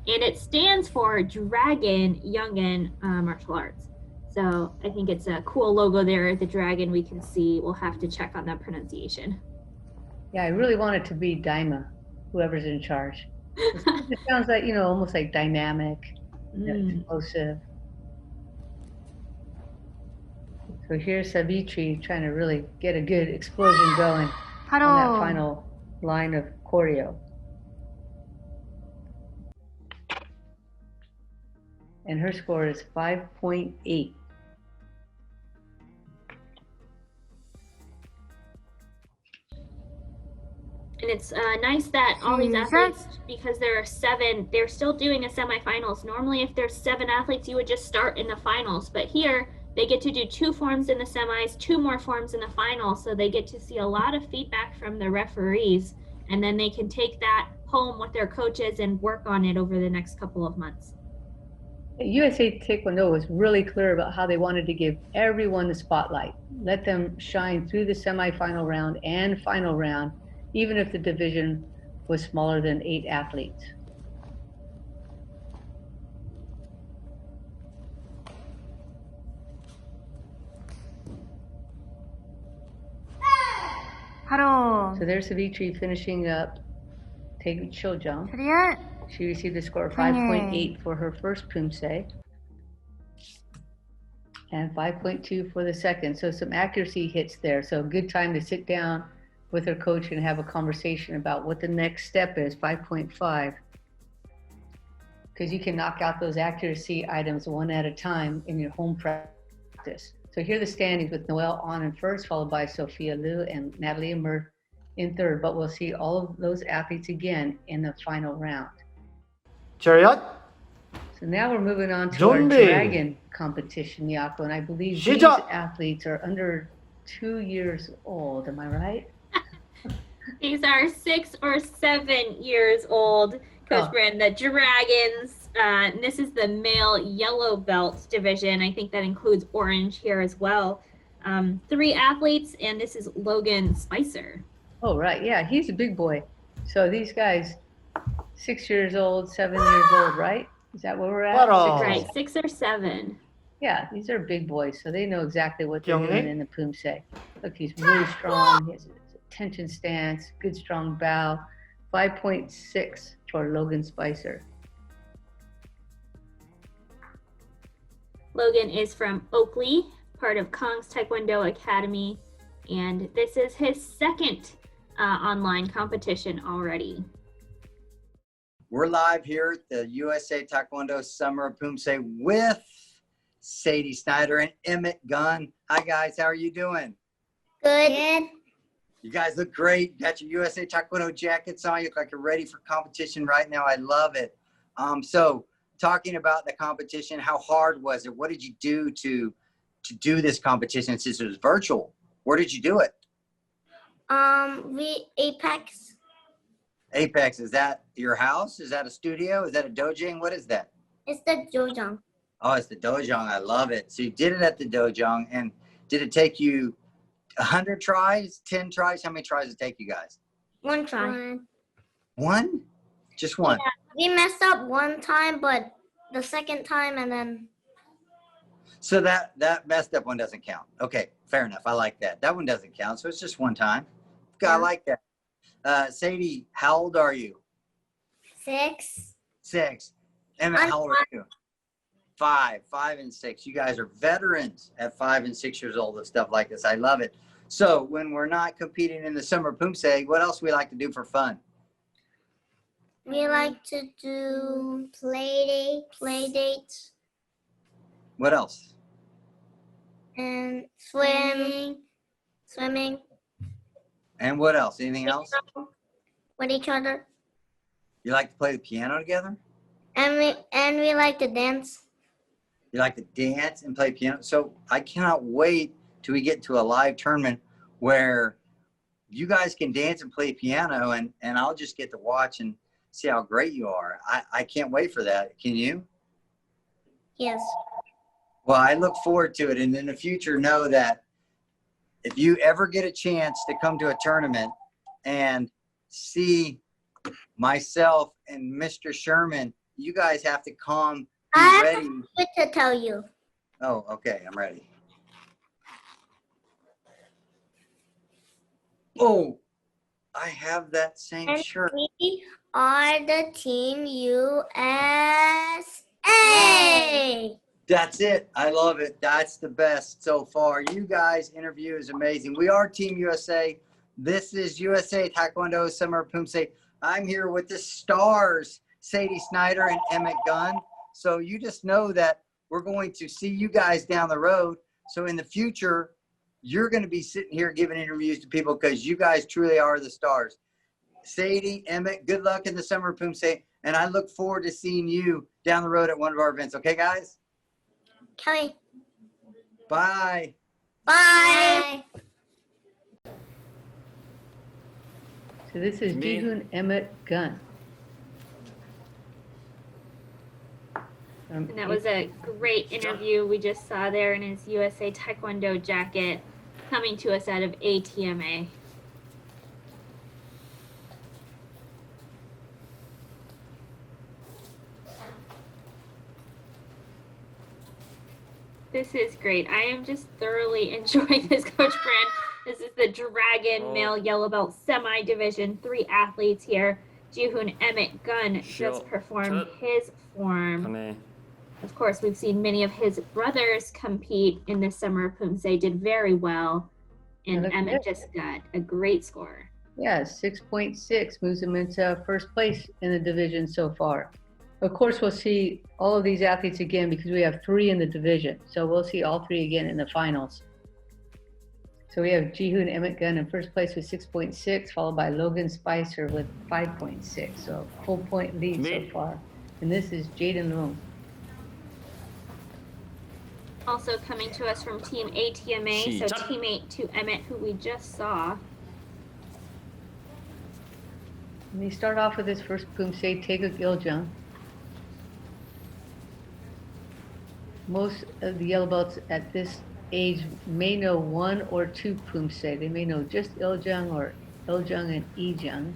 And it stands for Dragon Youngin Martial Arts. So I think it's a cool logo there, the dragon we can see. We'll have to check on that pronunciation. Yeah, I really want it to be Daima, whoever's in charge. It sounds like, you know, almost like dynamic, explosive. So here's Savitri trying to really get a good explosion going on that final line of choreo. And her score is 5.8. And it's nice that all these athletes, because there are 7, they're still doing a semifinals. Normally, if there's 7 athletes, you would just start in the finals. But here, they get to do 2 forms in the semis, 2 more forms in the final. So they get to see a lot of feedback from the referees. And then they can take that home with their coaches and work on it over the next couple of months. USA Taekwondo was really clear about how they wanted to give everyone the spotlight, let them shine through the semifinal round and final round, even if the division was smaller than 8 athletes. So there's Savitri finishing up Tae Chojang. She received a score of 5.8 for her first Poomsae and 5.2 for the second. So some accuracy hits there. So a good time to sit down with her coach and have a conversation about what the next step is, 5.5. Because you can knock out those accuracy items one at a time in your home practice. So here are the standings with Noelle on in first, followed by Sophia Liu and Natalie Emert in third. But we'll see all of those athletes again in the final round. Chariot. So now we're moving on to our dragon competition, Miyako, and I believe these athletes are under 2 years old. Am I right? These are 6 or 7 years old, Coach Brand. The Dragons. This is the male yellow belt division. I think that includes orange here as well. 3 athletes, and this is Logan Spicer. Oh, right. Yeah, he's a big boy. So these guys, 6 years old, 7 years old, right? Is that where we're at? Right, 6 or 7. Yeah, these are big boys, so they know exactly what they're doing in the Poomsae. Look, he's really strong. He has a tension stance, good strong bow. 5.6 for Logan Spicer. Logan is from Oakley, part of Kong's Taekwondo Academy, and this is his second online competition already. We're live here at the USA Taekwondo Summer of Poomsae with Sadie Snyder and Emmett Gunn. Hi guys, how are you doing? Good. You guys look great. You got your USA Taekwondo jackets on. You look like you're ready for competition right now. I love it. So talking about the competition, how hard was it? What did you do to do this competition since it was virtual? Where did you do it? We Apex. Apex, is that your house? Is that a studio? Is that a dojang? What is that? It's the dojang. Oh, it's the dojang. I love it. So you did it at the dojang, and did it take you 100 tries, 10 tries? How many tries did it take you guys? 1 try. One? Just one? Yeah, we messed up 1 time, but the second time and then. So that messed up one doesn't count. Okay, fair enough. I like that. That one doesn't count, so it's just 1 time. I like that. Sadie, how old are you? 6. 6. Emmett, how old are you? 5 and 6. You guys are veterans at 5 and 6 years old of stuff like this. I love it. So when we're not competing in the Summer of Poomsae, what else we like to do for fun? We like to do play dates What else? and swimming And what else? Anything else? with each other. You like to play the piano together? And we like to dance. You like to dance and play piano? So I cannot wait till we get to a live tournament where you guys can dance and play piano, and I'll just get to watch and see how great you are. I can't wait for that. Can you? Yes. Well, I look forward to it. And in the future, know that if you ever get a chance to come to a tournament and see myself and Mr. Sherman, you guys have to come ready. What to tell you? Oh, okay. I'm ready. Oh, I have that same And shirt. we are the Team USA. That's it. I love it. That's the best so far. You guys' interview is amazing. We are Team USA. This is USA Taekwondo Summer of Poomsae. I'm here with the stars, Sadie Snyder and Emmett Gunn. So you just know that we're going to see you guys down the road. So in the future, you're going to be sitting here giving interviews to people because you guys truly are the stars. Sadie, Emmett, good luck in the Summer of Poomsae. And I look forward to seeing you down the road at one of our events. Okay, guys? Kelly. Bye. Bye. So this is Jihoon Emmett Gunn. And that was a great interview we just saw there in his USA Taekwondo jacket, coming to us out of ATMA. This is great. I am just thoroughly enjoying this, Coach Brand. This is the Dragon Male Yellow Belt Semi-Division. 3 athletes here. Jihoon Emmett Gunn just performed his form. Of course, we've seen many of his brothers compete in the Summer of Poomsae, did very well. And Emmett just got a great score. Yeah, 6.6 moves him into first place in the division so far. Of course, we'll see all of these athletes again because we have 3 in the division. So we'll see all 3 again in the finals. So we have Jihoon Emmett Gunn in first place with 6.6, followed by Logan Spicer with 5.6. So full point lead so far. And this is Jaden Long. Also coming to us from Team ATMA, so teammate to Emmett, who we just saw. And he started off with his first Poomsae, Taeguk Iljung. Most of the yellow belts at this age may know 1 or 2 Poomsae. They may know just Iljung or Iljung and Ijung.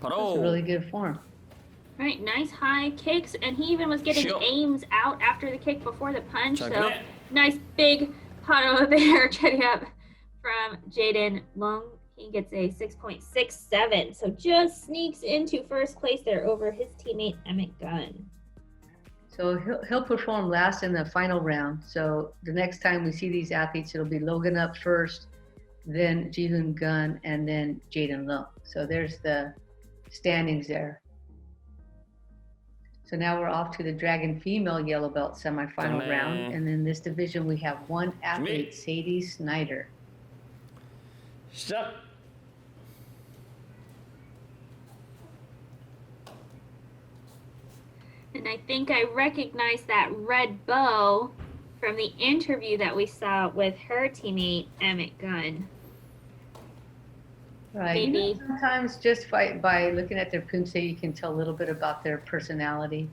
That's a really good form. All right, nice high kicks, and he even was getting aims out after the kick before the punch. So nice big puddle there, getting up from Jaden Long. He gets a 6.67, so just sneaks into first place there over his teammate Emmett Gunn. So he'll perform last in the final round. So the next time we see these athletes, it'll be Logan up first, then Jihoon Gunn, and then Jaden Long. So there's the standings there. So now we're off to the Dragon Female Yellow Belt semifinal round. And in this division, we have 1 athlete, Sadie Snyder. Stop. And I think I recognize that red bow from the interview that we saw with her teammate, Emmett Gunn. Right. You know, sometimes just by looking at their Poomsae, you can tell a little bit about their personality.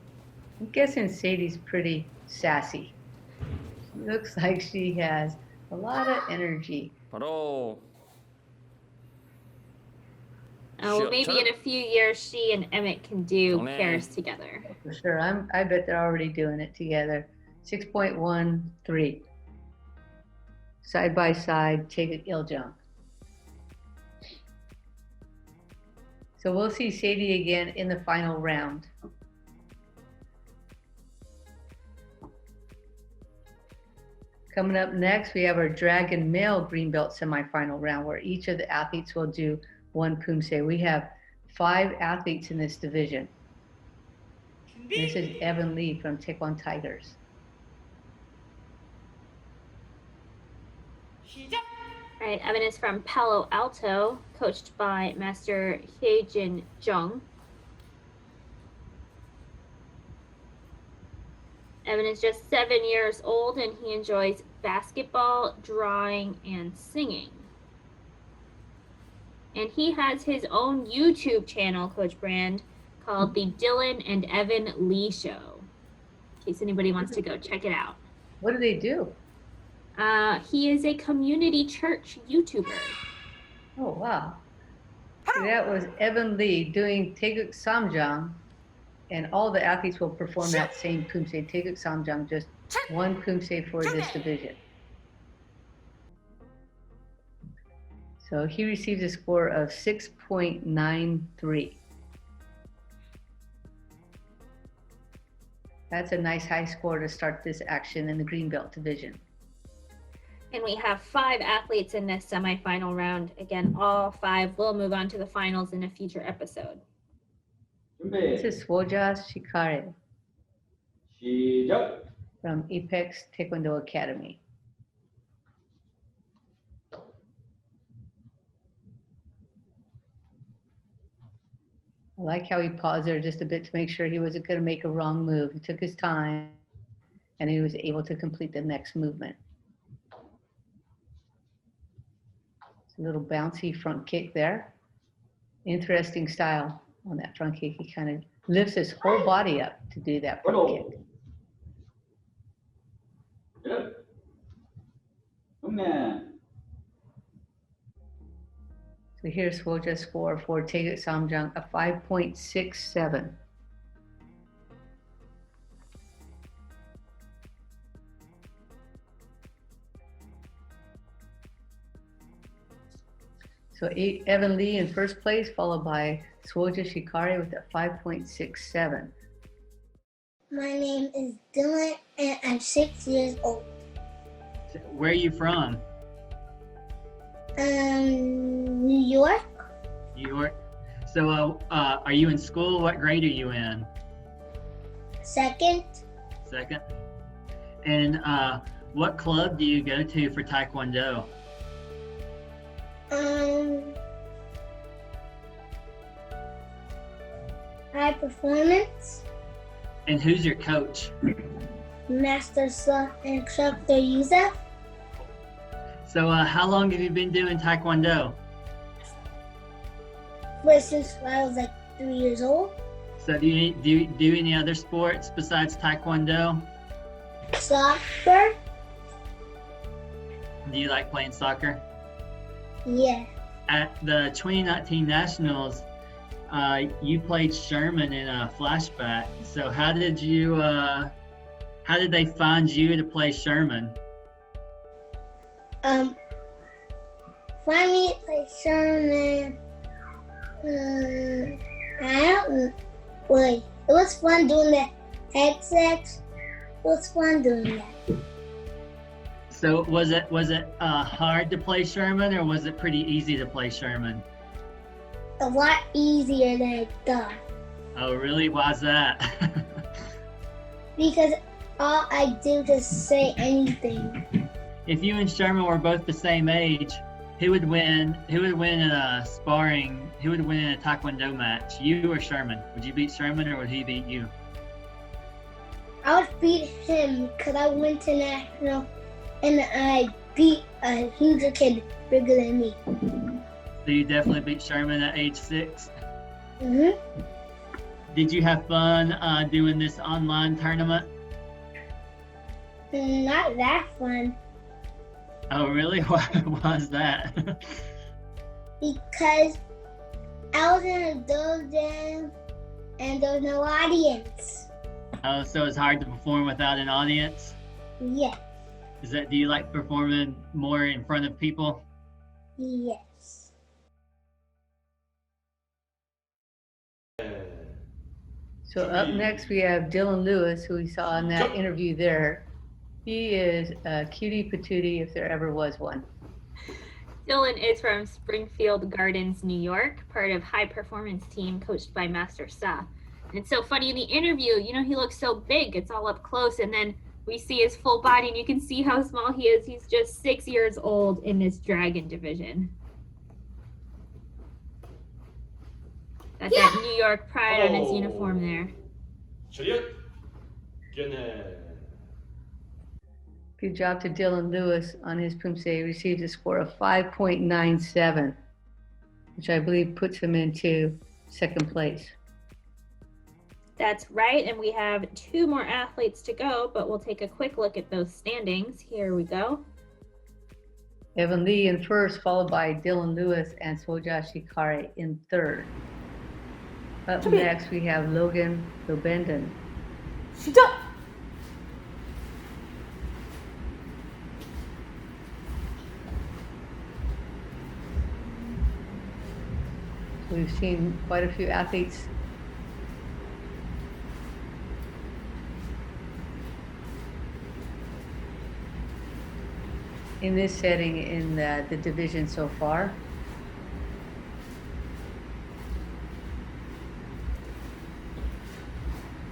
I'm guessing Sadie's pretty sassy. She looks like she has a lot of energy. Well, maybe in a few years, she and Emmett can do pairs together. For sure. I bet they're already doing it together. 6.13. Side by side, Taeguk Iljung. So we'll see Sadie again in the final round. Coming up next, we have our Dragon Male Green Belt semifinal round where each of the athletes will do one Poomsae. We have 5 athletes in this division. This is Evan Lee from Taekwondo Tigers. All right, Evan is from Palo Alto, coached by Master Hyejin Jung. Evan is just 7 years old and he enjoys basketball, drawing, and singing. And he has his own YouTube channel, Coach Brand, called The Dylan and Evan Lee Show, in case anybody wants to go check it out. What do they do? He is a community church YouTuber. Oh, wow. So that was Evan Lee doing Taeguk Samjang, and all the athletes will perform that same Poomsae, Taeguk Samjang, just one Poomsae for this division. So he received a score of 6.93. That's a nice high score to start this action in the Green Belt division. And we have 5 athletes in this semifinal round. Again, all 5 will move on to the finals in a future episode. This is Swoja Shikare from Apex Taekwondo Academy. I like how he paused there just a bit to make sure he wasn't going to make a wrong move. He took his time and he was able to complete the next movement. A little bouncy front kick there. Interesting style on that front kick. He kind of lifts his whole body up to do that front kick. So here's Swoja's score for Taeguk Samjang, a 5.67. So Evan Lee in first place, followed by Swoja Shikari with a 5.67. My name is Dylan and I'm 6 years old. Where are you from? New York. New York. So are you in school? What grade are you in? Second. Second. And what club do you go to for Taekwondo? High performance. And who's your coach? Master Instructor Yusef. So how long have you been doing Taekwondo? Since I was like 3 years old. So do you do any other sports besides Taekwondo? Soccer. Do you like playing soccer? Yeah. At the 2019 Nationals, you played Sherman in a flashback. So how did they find you to play Sherman? Find me to play Sherman. I don't wait. It was fun doing the headsets. It was fun doing that. So was it hard to play Sherman, or was it pretty easy to play Sherman? A lot easier than I thought. Oh, really? Why's that? Because all I do is say anything. If you and Sherman were both the same age, who would win? Who would win in a sparring? Who would win in a Taekwondo match? You or Sherman? Would you beat Sherman, or would he beat you? I would beat him because I went to national and I beat a huge kid bigger than me. So you definitely beat Sherman at age 6? Mhm. Did you have fun doing this online tournament? Not that fun. Oh, really? Why is that? Because I was in a dojo and there was no audience. Oh, so it's hard to perform without an audience? Yes. Do you like performing more in front of people? Yes. So up next we have Dylan Lewis, who we saw in that interview there. He is a cutie patootie if there ever was one. Dylan is from Springfield Gardens, New York, part of high performance team coached by Master Sa. And it's so funny in the interview, you know, he looks so big, it's all up close, and then we see his full body and you can see how small he is. He's just 6 years old in this dragon division. Got that New York pride on his uniform there. Good job to Dylan Lewis on his Poomsae. He received a score of 5.97, which I believe puts him into second place. That's right, and we have 2 more athletes to go, but we'll take a quick look at those standings. Here we go. Evan Lee in first, followed by Dylan Lewis and Soja Shikare in third. Up next, we have Logan Lobenden. We've seen quite a few athletes in this setting in the division so far.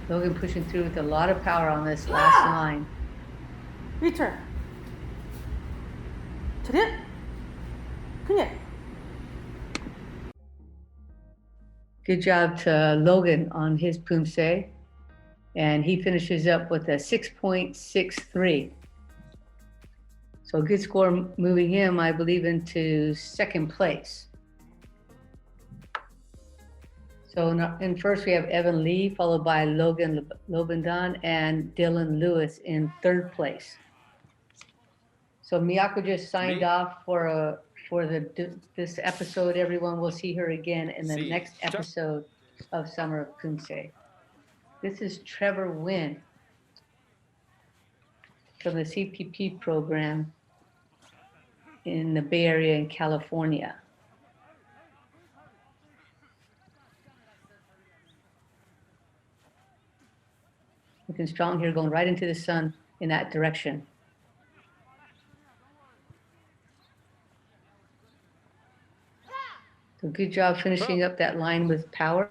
Logan pushing through with a lot of power on this last line. Return. Good job to Logan on his Poomsae, and he finishes up with a 6.63. So a good score moving him, I believe, into second place. So in first we have Evan Lee, followed by Logan Lobenden and Dylan Lewis in third place. So Miyako just signed off for this episode. Everyone will see her again in the next episode of Summer of Poomsae. This is Trevor Wynn from the CPP program in the Bay Area in California. Looking strong here, going right into the sun in that direction. So good job finishing up that line with power.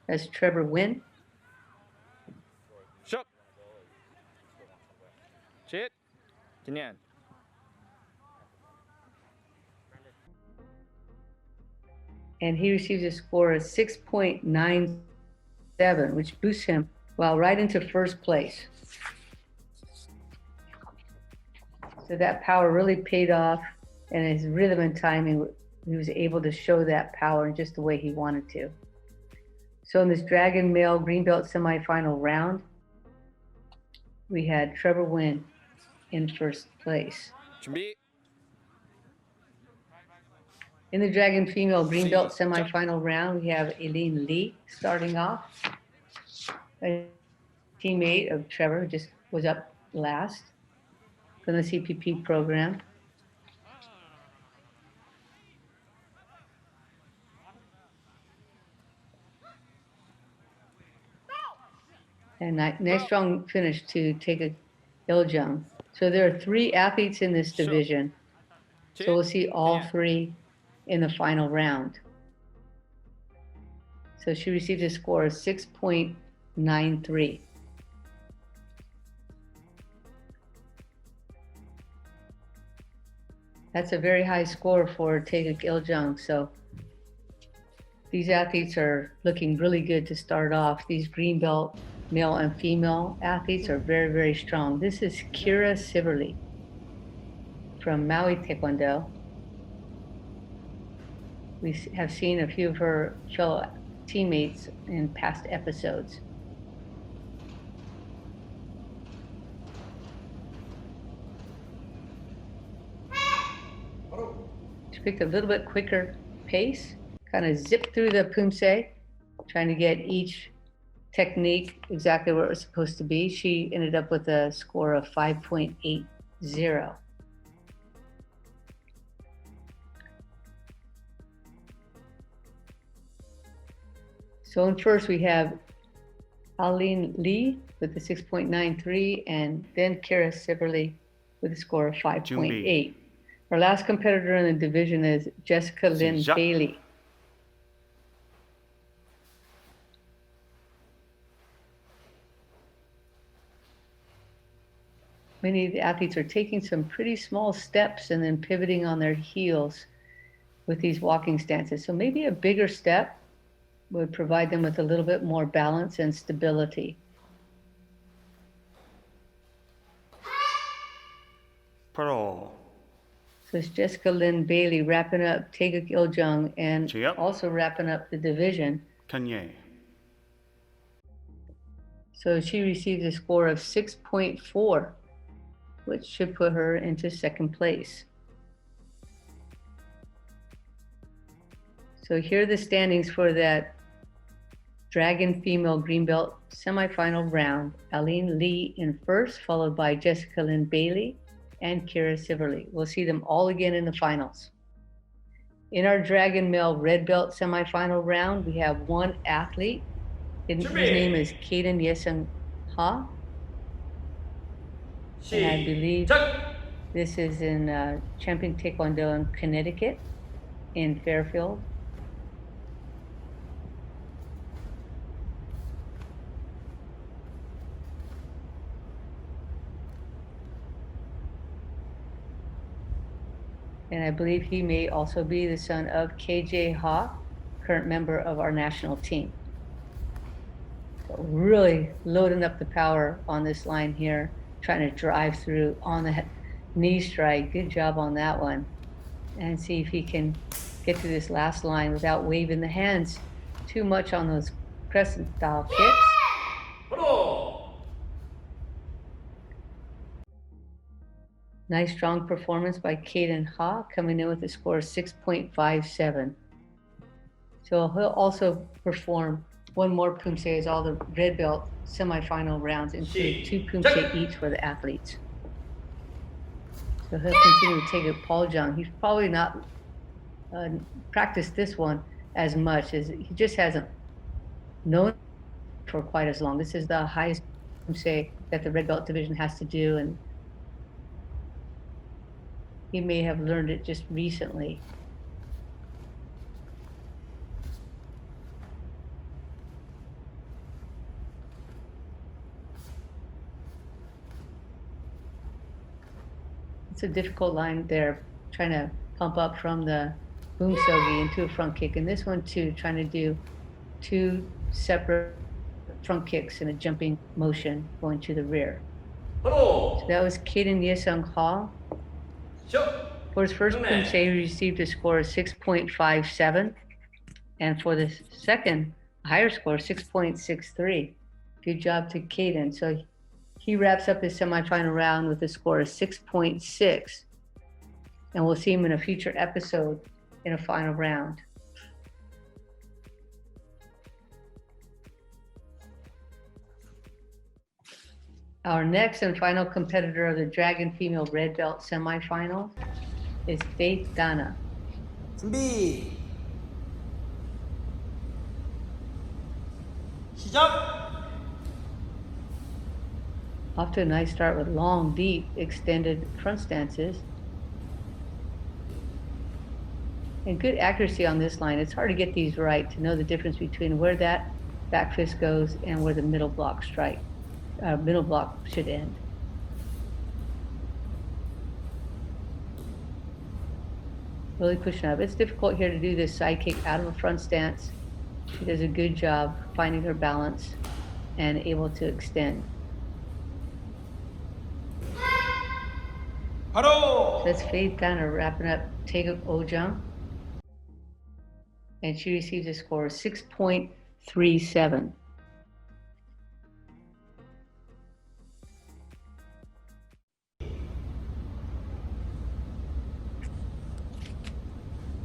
That's Trevor Wynn. And he receives a score of 6.97, which boosts him right into first place. So that power really paid off, and his rhythm and timing, he was able to show that power in just the way he wanted to. So in this Dragon Male Green Belt semifinal round, we had Trevor Wynn in first place. In the Dragon Female Green Belt semifinal round, we have Eileen Lee starting off. A teammate of Trevor, who just was up last from the CPP program. And nice strong finish to take a Iljung. So there are 3 athletes in this division. So we'll see all 3 in the final round. So she received a score of 6.93. That's a very high score for Taeguk Iljung. So these athletes are looking really good to start off. These green belt male and female athletes are very, very strong. This is Kira Siverly from Maui Taekwondo. We have seen a few of her fellow teammates in past episodes. She picked a little bit quicker pace, kind of zipped through the Poomsae, trying to get each technique exactly where it was supposed to be. She ended up with a score of 5.80. So in first we have Aline Lee with a 6.93, and then Kara Siberly with a score of 5.8. Our last competitor in the division is Jessica Lynn Bailey. Many of the athletes are taking some pretty small steps and then pivoting on their heels with these walking stances. So maybe a bigger step would provide them with a little bit more balance and stability. Pro. So it's Jessica Lynn Bailey wrapping up Taeguk Iljung and also wrapping up the division. Kanye. So she received a score of 6.4, which should put her into second place. So here are the standings for that Dragon Female Green Belt semifinal round. Aline Lee in first, followed by Jessica Lynn Bailey and Kara Siverly. We'll see them all again in the finals. In our Dragon Male Red Belt semifinal round, we have one athlete. His name is Kaden Yesung Ha. And I believe this is in Champion Taekwondo in Connecticut, in Fairfield. And I believe he may also be the son of KJ Ha, current member of our national team. So really loading up the power on this line here, trying to drive through on the knee strike. Good job on that one. And see if he can get to this last line without waving the hands too much on those crescent style kicks. Nice strong performance by Kaden Ha, coming in with a score of 6.57. So he'll also perform one more Poomsae as all the red belt semifinal rounds include 2 Poomsae each for the athletes. So he'll continue to take it Paul Jung. He's probably not practiced this one as much as he just hasn't known for quite as long. This is the highest Poomsae that the red belt division has to do, and he may have learned it just recently. It's a difficult line there, trying to pump up from the Poomsae into a front kick. And this one too, trying to do 2 separate front kicks in a jumping motion going to the rear. So that was Kaden Yesung Ha. For his first Poomsae, he received a score of 6.57. And for the second, higher score, 6.63. Good job to Kaden. So he wraps up his semifinal round with a score of 6.6. And we'll see him in a future episode in a final round. Our next and final competitor of the Dragon Female Red Belt semifinal is Faith Dana. 준비. 시작. Off to a nice start with long, deep, extended front stances. And good accuracy on this line. It's hard to get these right to know the difference between where that back fist goes and where the middle block middle block should end. Really pushing up. It's difficult here to do this side kick out of a front stance. She does a good job finding her balance and able to extend. So that's Faith Dana wrapping up Taeguk Ojung. And she receives a score of 6.37.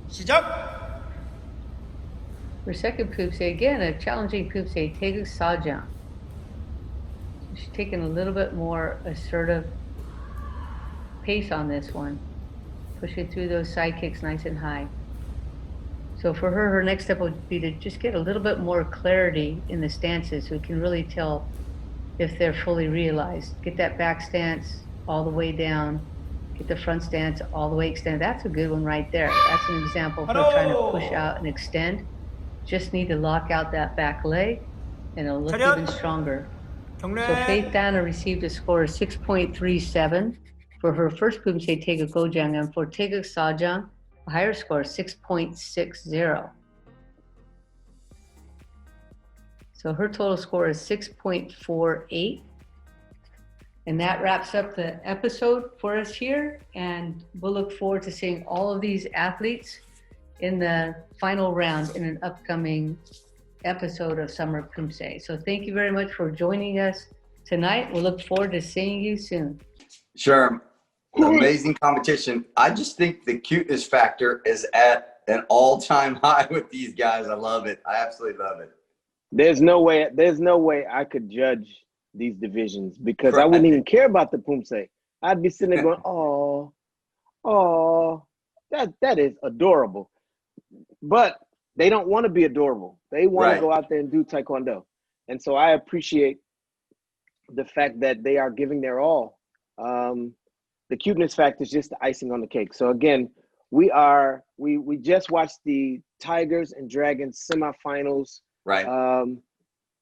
시작. For second Poomsae, again, a challenging Poomsae, Taeguk Sajang. She's taking a little bit more assertive pace on this one, pushing through those side kicks nice and high. So for her, her next step would be to just get a little bit more clarity in the stances so we can really tell if they're fully realized. Get that back stance all the way down, get the front stance all the way extended. That's a good one right there. That's an example of her trying to push out and extend. Just need to lock out that back leg and it'll look even stronger. So Faith Dana received a score of 6.37 for her first Poomsae Taeguk Gojang, and for Taeguk Sajang, a higher score of 6.60. So her total score is 6.48. And that wraps up the episode for us here. And we'll look forward to seeing all of these athletes in the final round in an upcoming episode of Summer of Poomsae. So thank you very much for joining us tonight. We'll look forward to seeing you soon. Sure. Amazing competition. I just think the cuteness factor is at an all-time high with these guys. I love it. I absolutely love it. There's no way I could judge these divisions because I wouldn't even care about the Poomsae. I'd be sitting there going, oh, that is adorable. But they don't want to be adorable. They want to go out there and do Taekwondo. And so I appreciate the fact that they are giving their all. The cuteness factor is just the icing on the cake. So again, we just watched the Tigers and Dragons semifinals. Right.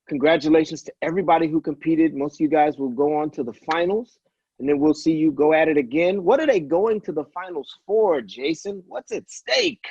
Congratulations to everybody who competed. Most of you guys will go on to the finals, and then we'll see you go at it again. What are they going to the finals for, Jason? What's at stake?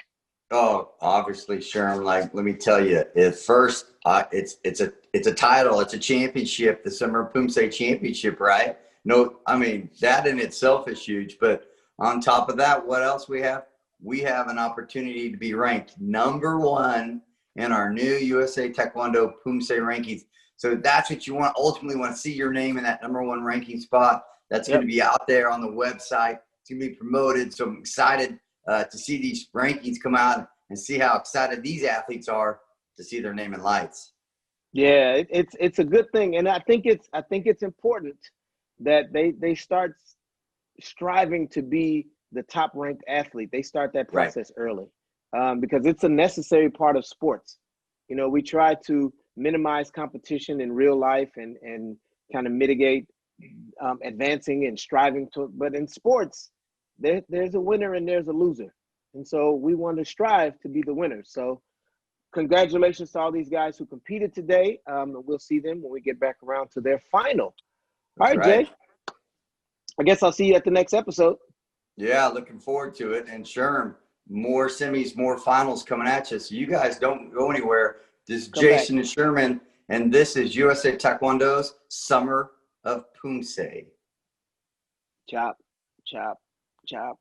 Oh, obviously, Sherm. Like, let me tell you, at first, it's a title, it's a championship, the Summer of Poomsae Championship, right? No, I mean that in itself is huge. But on top of that, what else we have? We have an opportunity to be ranked #1 in our new USA Taekwondo Poomsae rankings. So that's what you want. Ultimately, want to see your name in that #1 ranking spot. That's going to be out there on the website. It's going to be promoted. So I'm excited to see these rankings come out and see how excited these athletes are to see their name in lights. Yeah, it's a good thing, and I think it's important that they start striving to be the top ranked athlete. They start that process early because it's a necessary part of sports. You know, we try to minimize competition in real life and kind of mitigate advancing and striving to, but in sports, there's a winner and there's a loser. And so we want to strive to be the winner. So congratulations to all these guys who competed today. We'll see them when we get back around to their final. All right, Jay. I guess I'll see you at the next episode. Yeah, looking forward to it. And Sherm, more semis, more finals coming at you. So you guys don't go anywhere. This is Jason and Sherman, and this is USA Taekwondo's Summer of Poomsae. Chop, chop, chop.